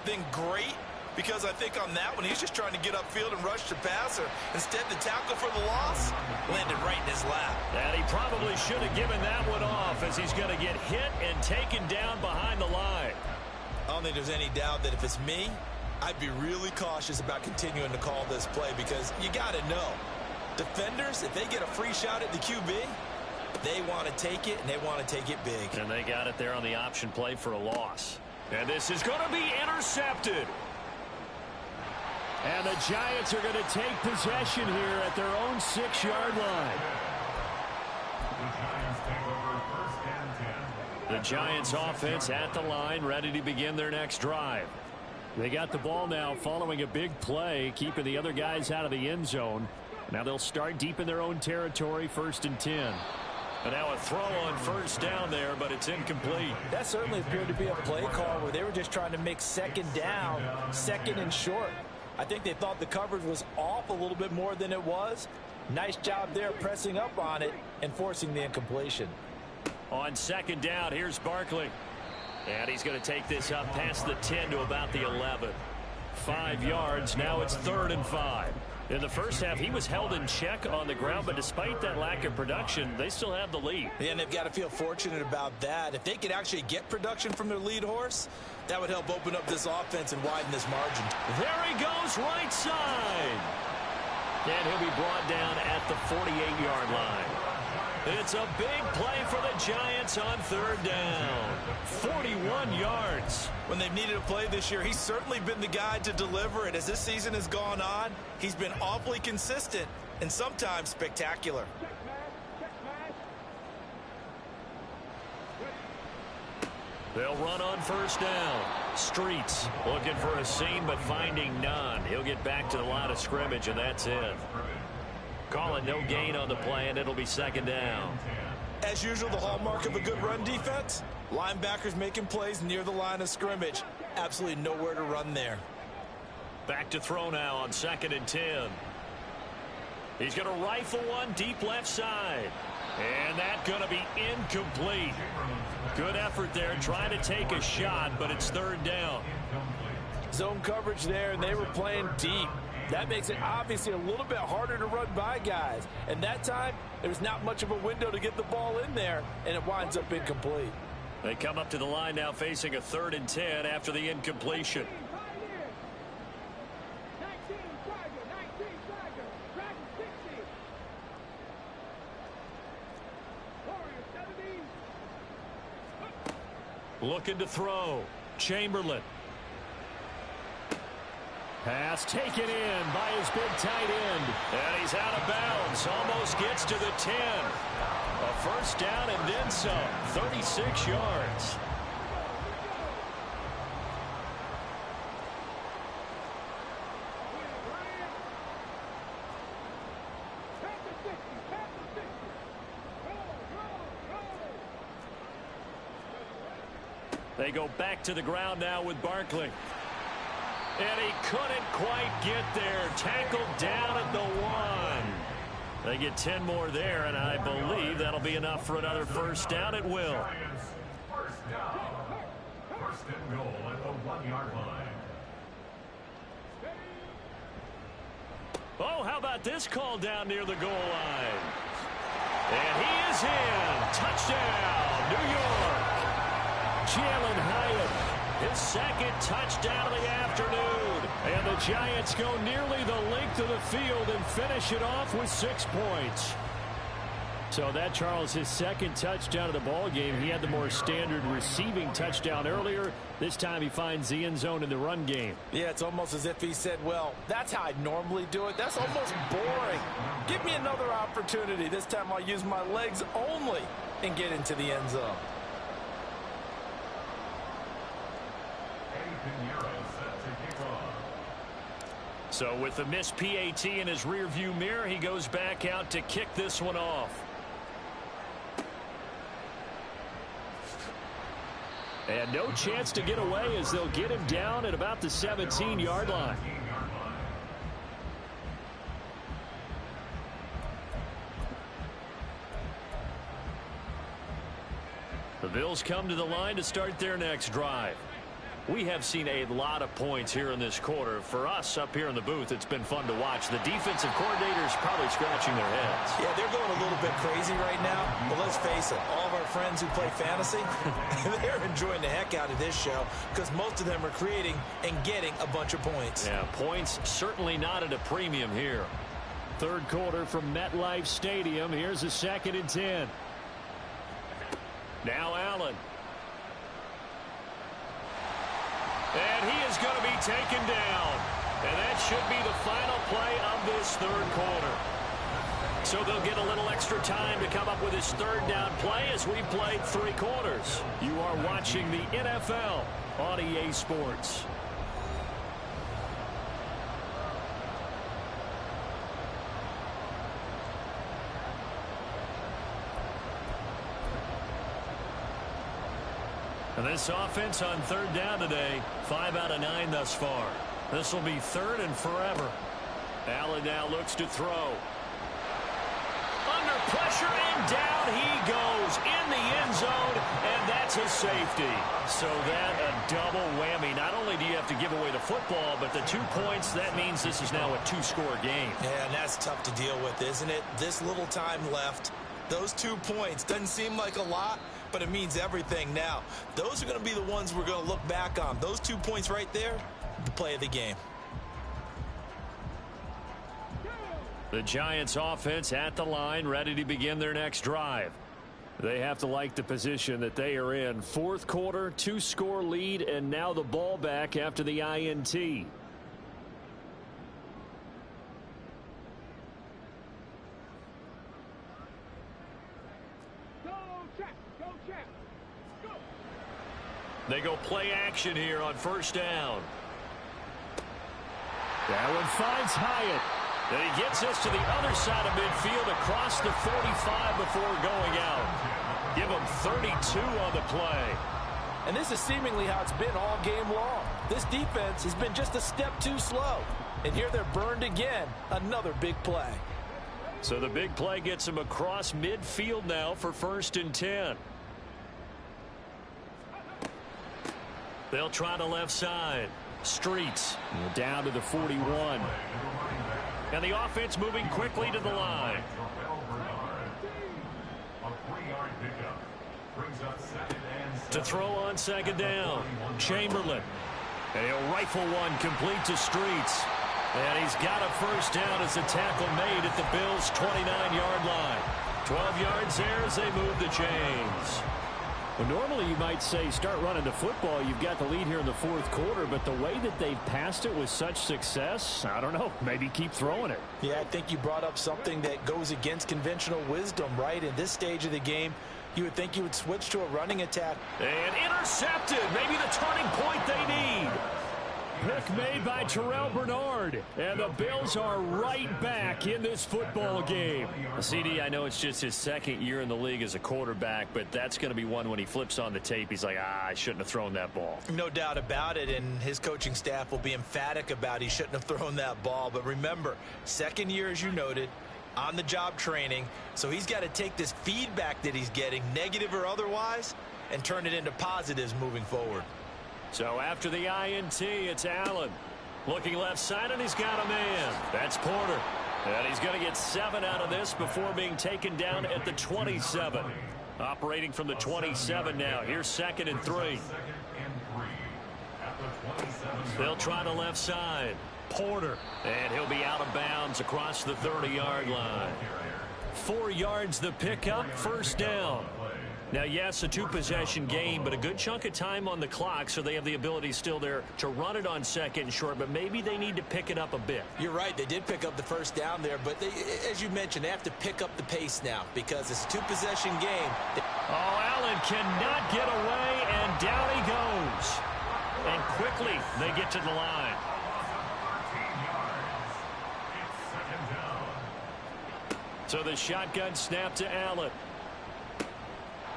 than great, because I think on that one, he's just trying to get upfield and rush the passer. Instead, the tackle for the loss landed right in his lap. And he probably should have given that one off as he's going to get hit and taken down behind the line. I don't think there's any doubt that if it's me, I'd be really cautious about continuing to call this play, because you got to know Defenders, if they get a free shot at the QB, they want to take it, and they want to take it big. And they got it there on the option play for a loss. And this is going to be intercepted. And the Giants are going to take possession here at their own 6-yard line. The Giants offense at the line, ready to begin their next drive. They got the ball now following a big play, keeping the other guys out of the end zone. Now they'll start deep in their own territory, 1st and 10. And now a throw on first down there, but it's incomplete. That certainly appeared to be a play call where they were just trying to make second down, second and short. I think they thought the coverage was off a little bit more than it was. Nice job there pressing up on it and forcing the incompletion. On second down, here's Barkley. And he's going to take this up past the 10 to about the 11. 5 yards, now it's 3rd and 5. In the first half, he was held in check on the ground, but despite that lack of production, they still have the lead. And they've got to feel fortunate about that. If they could actually get production from their lead horse, that would help open up this offense and widen this margin. There he goes, right side. And he'll be brought down at the 48-yard line. It's a big play for the Giants on 3rd down. 41 yards. When they've needed a play this year, he's certainly been the guy to deliver it. As this season has gone on, he's been awfully consistent and sometimes spectacular. They'll run on first down. Streets looking for a seam but finding none. He'll get back to the line of scrimmage, and that's it. Call it no gain on the play, and it'll be 2nd down. As usual, the hallmark of a good run defense, linebackers making plays near the line of scrimmage. Absolutely nowhere to run there. Back to throw now on 2nd and 10. He's going to rifle one deep left side. And that's going to be incomplete. Good effort there trying to take a shot, but it's 3rd down. Zone coverage there, and they were playing deep. That makes it obviously a little bit harder to run by guys. And that time, there's not much of a window to get the ball in there, and it winds up incomplete. They come up to the line now facing a 3rd and 10 after the incompletion. Looking to throw. Chamberlain. Pass taken in by his big tight end. And he's out of bounds. Almost gets to the 10. A first down and then some. 36 yards. They go back to the ground now with Barkley. And he couldn't quite get there. Tackled down at the 1. They get 10 more there, and I believe that'll be enough for another first down. It will. First down. 1st and goal at the 1-yard line. Oh, how about this call down near the goal line? And he is in. Touchdown, New York. Jalen Hyatt, his 2nd touchdown of the afternoon. And the Giants go nearly the length of the field and finish it off with 6 points. So that, Charles, his 2nd touchdown of the ball game. He had the more standard receiving touchdown earlier. This time he finds the end zone in the run game. Yeah, it's almost as if he said, well, that's how I normally do it. That's almost boring. Give me another opportunity. This time I'll use my legs only and get into the end zone. So with the missed PAT in his rearview mirror, he goes back out to kick this one off. And no chance to get away as they'll get him down at about the 17-yard line. The Bills come to the line to start their next drive. We have seen a lot of points here in this quarter. For us up here in the booth, it's been fun to watch. The defensive coordinators probably scratching their heads. Yeah, they're going a little bit crazy right now. But let's face it, all of our friends who play fantasy, they're enjoying the heck out of this show because most of them are creating and getting a bunch of points. Yeah, points certainly not at a premium here. Third quarter from MetLife Stadium. Here's a 2nd and 10. Now Allen. And he is going to be taken down. And that should be the final play of this third quarter. So they'll get a little extra time to come up with his 3rd down play as we've played 3 quarters. You are watching the NFL on EA Sports. And this offense on 3rd down today, 5 out of 9 thus far. This will be 3rd and forever. Allen now looks to throw. Under pressure, and down he goes in the end zone, and that's a safety. So that a double whammy. Not only do you have to give away the football, but the 2 points, that means this is now a 2-score game. Yeah, and that's tough to deal with, isn't it? This little time left. Those 2 points doesn't seem like a lot, but it means everything now. Those are going to be the ones we're going to look back on. Those 2 points right there, the play of the game. The Giants offense at the line, ready to begin their next drive. They have to like the position that they are in. 4th quarter, 2-score lead, and now the ball back after the INT. They go play action here on 1st down. That one finds Hyatt. And he gets us to the other side of midfield across the 45 before going out. Give him 32 on the play. And this is seemingly how it's been all game long. This defense has been just a step too slow. And here they're burned again. Another big play. So the big play gets him across midfield now for 1st and 10. They'll try the left side. Streets down to the 41. And the offense moving quickly to the line. To throw on 2nd down. Chamberlain. And he'll rifle one complete to Streets. And he's got a 1st down as a tackle made at the Bills' 29-yard line. 12 yards there as they move the chains. Well, normally you might say start running the football. You've got the lead here in the 4th quarter, but the way that they've passed it with such success, I don't know, maybe keep throwing it. Yeah, I think you brought up something that goes against conventional wisdom, right? In this stage of the game, you would think you would switch to a running attack. And intercepted. Maybe the turning point they need. Pick made by Terrell Bernard. And the Bills are right back in this football game. CD, I know it's just his 2nd year in the league as a quarterback, but that's going to be one when he flips on the tape. He's like, I shouldn't have thrown that ball. No doubt about it, and his coaching staff will be emphatic about he shouldn't have thrown that ball. But remember, 2nd year, as you noted, on-the-job training. So he's got to take this feedback that he's getting, negative or otherwise, and turn it into positives moving forward. So after the INT, it's Allen. Looking left side, and he's got a man. That's Porter. And he's going to get 7 out of this before being taken down at the 27. Operating from the 27 now. Here's 2nd and 3. They'll try the left side. Porter. And he'll be out of bounds across the 30-yard line. 4 yards the pickup, 1st down. Now, yes, a 2-possession game, but a good chunk of time on the clock, so they have the ability still there to run it on 2nd and short, but maybe they need to pick it up a bit. You're right. They did pick up the 1st down there, but they, as you mentioned, they have to pick up the pace now because it's a 2-possession game. Oh, Allen cannot get away, and down he goes. And quickly they get to the line. So the shotgun snap to Allen.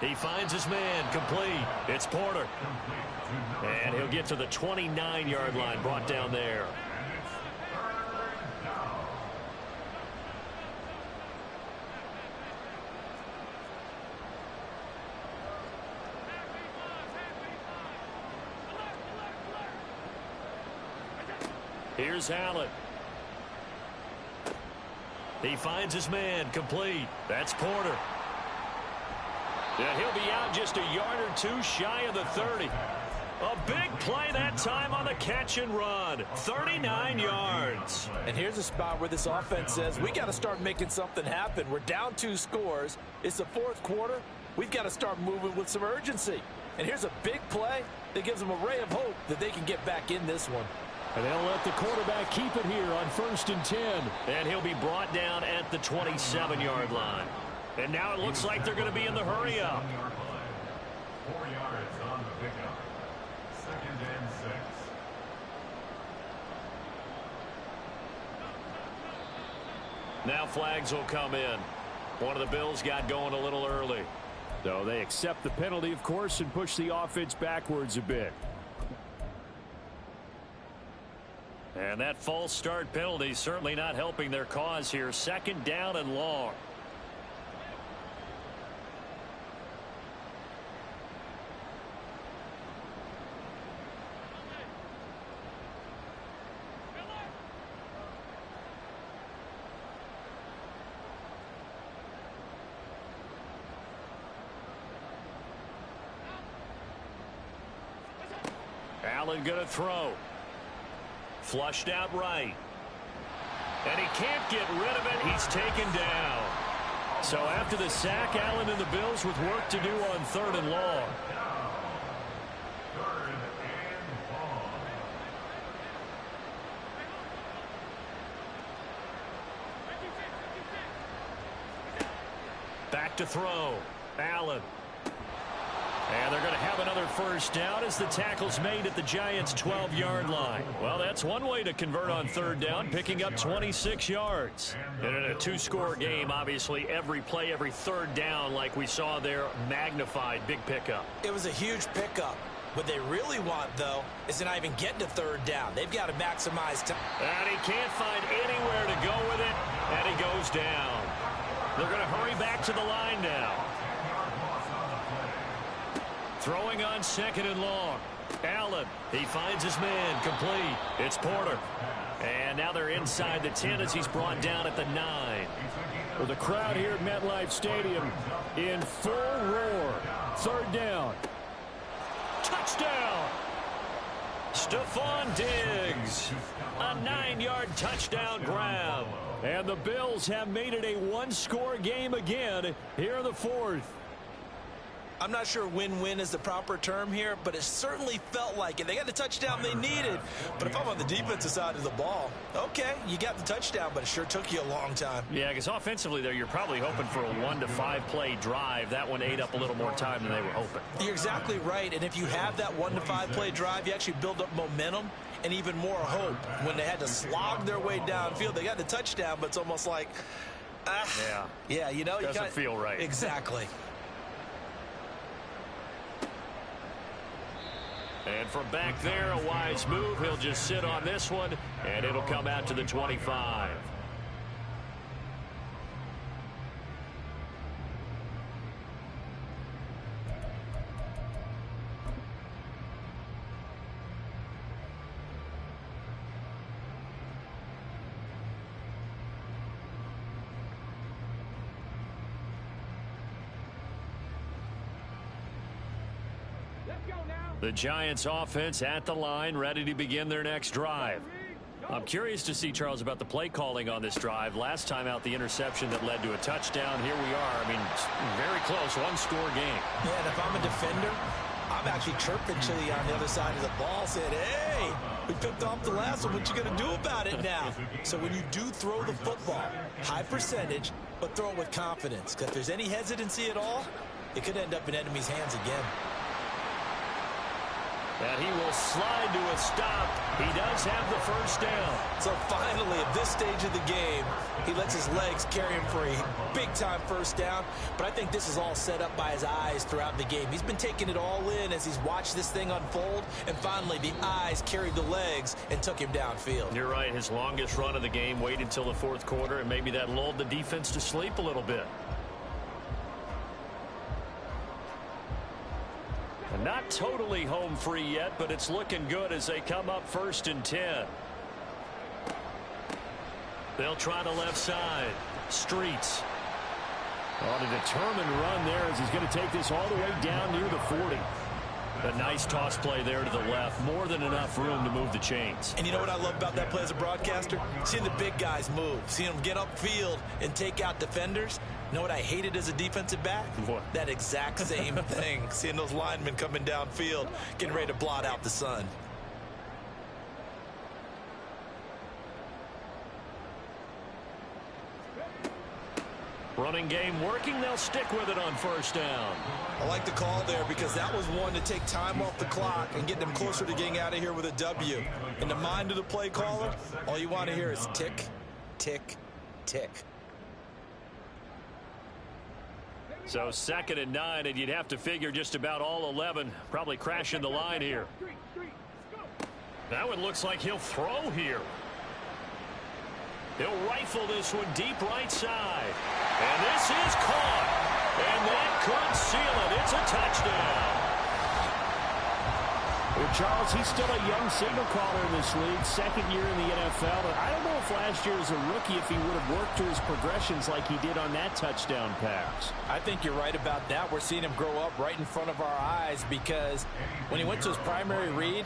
He finds his man, complete. It's Porter. And he'll get to the 29-yard line, brought down there. Here's Allen. He finds his man, complete. That's Porter. And he'll be out just a yard or two shy of the 30. A big play that time on the catch and run. 39 yards. And here's a spot where this offense says, we got to start making something happen. We're down 2 scores. It's the 4th quarter. We've got to start moving with some urgency. And here's a big play that gives them a ray of hope that they can get back in this one. And they'll let the quarterback keep it here on 1st and 10. And he'll be brought down at the 27-yard line. And now it looks like they're going to be in the hurry-up. 4 yards on the pickup. 2nd and 6. Now flags will come in. One of the Bills got going a little early. So they accept the penalty, of course, and push the offense backwards a bit. And that false start penalty certainly not helping their cause here. 2nd down and long. Allen going to throw. Flushed out right. And he can't get rid of it. He's taken down. So after the sack, Allen and the Bills with work to do on 3rd and long. 3rd and long. Back to throw. Allen. And they're going to have another 1st down as the tackle's made at the Giants' 12-yard line. Well, that's one way to convert on 3rd down, picking up 26 yards. And in a 2-score game, obviously, every play, every 3rd down, like we saw there, magnified, big pickup. It was a huge pickup. What they really want, though, is to not even get to 3rd down. They've got to maximize time. And he can't find anywhere to go with it, and he goes down. They're going to hurry back to the line now. Throwing on 2nd and long. Allen, he finds his man, complete. It's Porter. And now they're inside the 10 as he's brought down at the 9. Well, the crowd here at MetLife Stadium in full roar. 3rd down. Touchdown! Stephon Diggs. A 9-yard touchdown grab. And the Bills have made it a 1-score game again here in the 4th. I'm not sure win-win is the proper term here, but it certainly felt like it. They got the touchdown they needed. But if I'm on the defensive side of the ball, okay, you got the touchdown, but it sure took you a long time. Yeah, because offensively there, you're probably hoping for a 1 to 5 play drive. That one ate up a little more time than they were hoping. You're exactly right. And if you have that 1 to 5 play drive, you actually build up momentum and even more hope. When they had to slog their way downfield, they got the touchdown, but it's almost like, yeah, you know, doesn't feel right. Exactly. And from back there, a wise move. He'll just sit on this one, and it'll come out to the 25. The Giants offense at the line, ready to begin their next drive. I'm curious to see, Charles, about the play calling on this drive. Last time out, the interception that led to a touchdown. Here we are. I mean, very close, 1-score game. Yeah, and if I'm a defender, I'm actually chirping to you on the other side of the ball, saying, hey, we picked off the last one. What you going to do about it now? So when you do throw the football, high percentage, but throw it with confidence. Because if there's any hesitancy at all, it could end up in enemy's hands again. And he will slide to a stop. He does have the 1st down. So finally, at this stage of the game, he lets his legs carry him for a big-time 1st down. But I think this is all set up by his eyes throughout the game. He's been taking it all in as he's watched this thing unfold. And finally, the eyes carried the legs and took him downfield. You're right. His longest run of the game waited until the 4th quarter, and maybe that lulled the defense to sleep a little bit. Not totally home free yet, but it's looking good as they come up 1st and 10. They'll try the left side. Streets. On a determined run there as he's going to take this all the way down near the 40. A nice toss play there to the left. More than enough room to move the chains. And you know what I love about that play as a broadcaster? Seeing the big guys move. Seeing them get upfield and take out defenders. You know what I hated as a defensive back? What? That exact same thing. Seeing those linemen coming downfield, getting ready to blot out the sun. Running game working. They'll stick with it on first down. I like the call there because that was one to take time off the clock and get them closer to getting out of here with a W. In the mind of the play caller, all you want to hear is tick, tick, tick. So 2nd and 9, and you'd have to figure just about all 11 probably crashing the line here. That one looks like he'll throw here. He'll rifle this one deep right side. And this is caught. And that could seal it. It's a touchdown. Well, Charles, he's still a young signal caller in this league, 2nd year in the NFL. And I don't know if last year as a rookie if he would have worked through his progressions like he did on that touchdown pass. I think you're right about that. We're seeing him grow up right in front of our eyes because when he went to his primary read,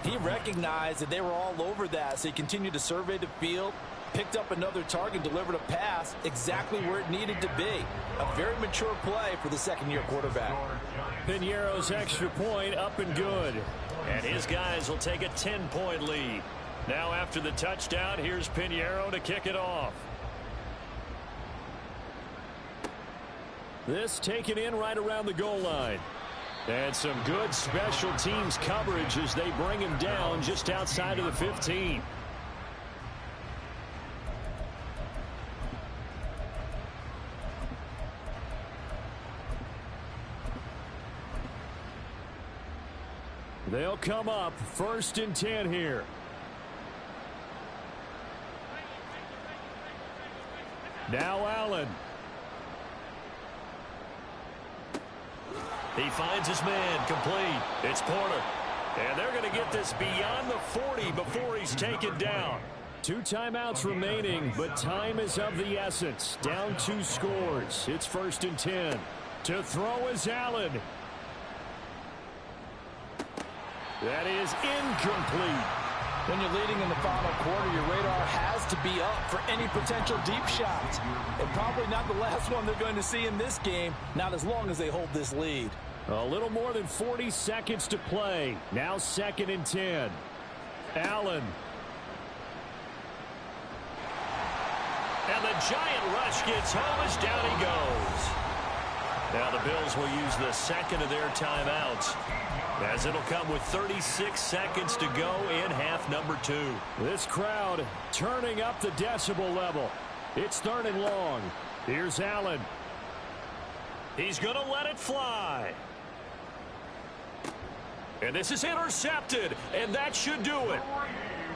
he recognized that they were all over that. So he continued to survey the field, picked up another target, delivered a pass exactly where it needed to be. A very mature play for the 2nd-year quarterback. Piñeiro's extra point up and good. And his guys will take a 10-point lead. Now after the touchdown, here's Piñeiro to kick it off. This taken in right around the goal line. And some good special teams coverage as they bring him down just outside of the 15. They'll come up 1st and 10 here. Now Allen. He finds his man complete. It's Porter. And they're going to get this beyond the 40 before he's taken down. 2 timeouts remaining, but time is of the essence. Down 2 scores. It's 1st and 10. To throw is Allen. That is incomplete. When you're leading in the final quarter, your radar has to be up for any potential deep shots. And probably not the last one they're going to see in this game, not as long as they hold this lead. A little more than 40 seconds to play. Now 2nd and 10. Allen. And the giant rush gets home as down he goes. Now the Bills will use the 2nd of their timeouts, as it'll come with 36 seconds to go in half number 2. This crowd turning up the decibel level. It's 3rd and long. Here's Allen. He's going to let it fly. And this is intercepted, and that should do it.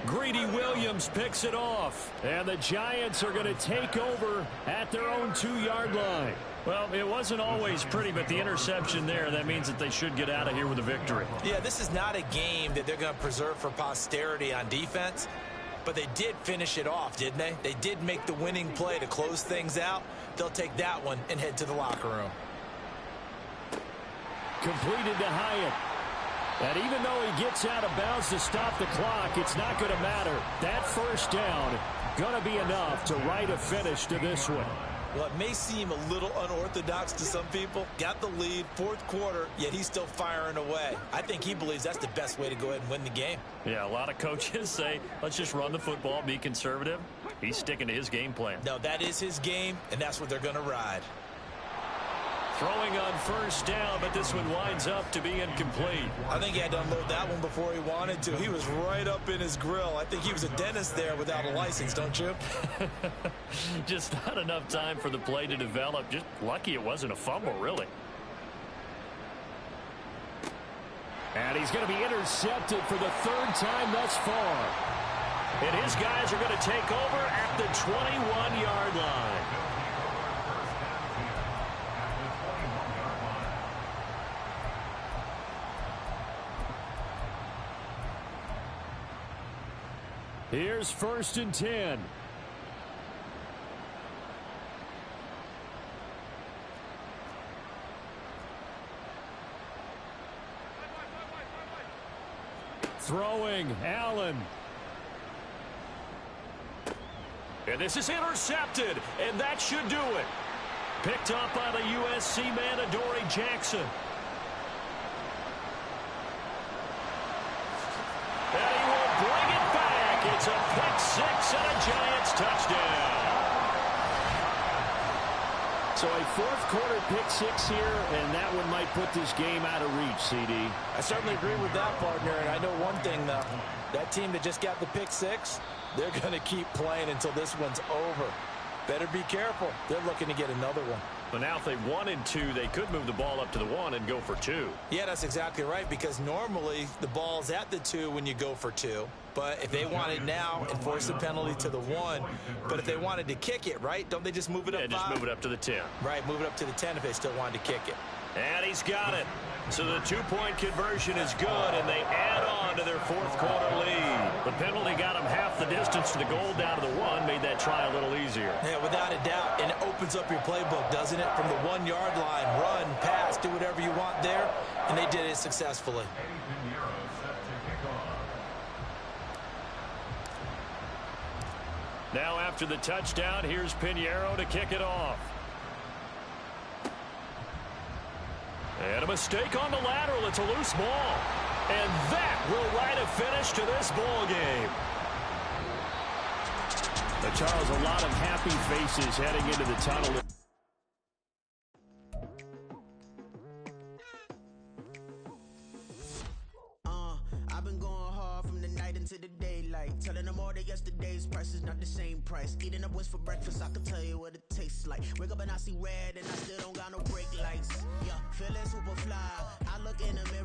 Greedy Williams picks it off. And the Giants are going to take over at their own 2-yard line. Well, it wasn't always pretty, but the interception there, that means that they should get out of here with a victory. Yeah, this is not a game that they're going to preserve for posterity on defense, but they did finish it off, didn't they? They did make the winning play to close things out. They'll take that one and head to the locker room. Completed to Hyatt. And even though he gets out of bounds to stop the clock, it's not going to matter. That first down going to be enough to write a finish to this one. Well, it may seem a little unorthodox to some people. Got the lead, 4th quarter, yet he's still firing away. I think he believes that's the best way to go ahead and win the game. Yeah, a lot of coaches say, let's just run the football, be conservative. He's sticking to his game plan. No, that is his game, and that's what they're going to ride. Throwing on first down, but this one winds up to be incomplete. I think he had to unload that one before he wanted to. He was right up in his grill. I think he was a dentist there without a license, don't you? Just not enough time for the play to develop. Just lucky it wasn't a fumble, really. And he's going to be intercepted for the 3rd time thus far. And his guys are going to take over at the 21-yard line. Here's 1st and 10. Throwing, Allen. And this is intercepted, and that should do it. Picked up by the USC man, Adoree Jackson. And he will bring it back. It's a pick six and a Giants touchdown. So a fourth quarter pick six here, and that one might put this game out of reach, CD. I certainly agree with that, partner, and I know one thing, though. That team that just got the pick six, they're going to keep playing until this one's over. Better be careful. They're looking to get another one. But now if they wanted to, they could move the ball up to the 1 and go for 2. Yeah, that's exactly right, because normally the ball's at the 2 when you go for 2. But if they want it now, enforce the penalty to the 1. But if they wanted to kick it, right, don't they just move it up 5? Yeah, just move it up to the 10. Right, move it up to the 10 if they still wanted to kick it. And he's got it. So the 2-point conversion is good, and they add on to their fourth quarter lead. The penalty got them half the distance to the goal down to the 1, made that try a little easier. Yeah, without a doubt, and it opens up your playbook, doesn't it? From the 1-yard line, run, pass, do whatever you want there, and they did it successfully. Now after the touchdown, here's Pinheiro to kick it off. And a mistake on the lateral. It's a loose ball. And that will write a finish to this ball game. But Charles, a lot of happy faces heading into the tunnel. I've been going hard from the night into the daylight, telling them all that yesterday's price is not the same price. Eating up what's for breakfast, I can tell you what it tastes like. Wake up and I see red and I still don't got no brake lights. Yeah, feeling super fly. I look in the mirror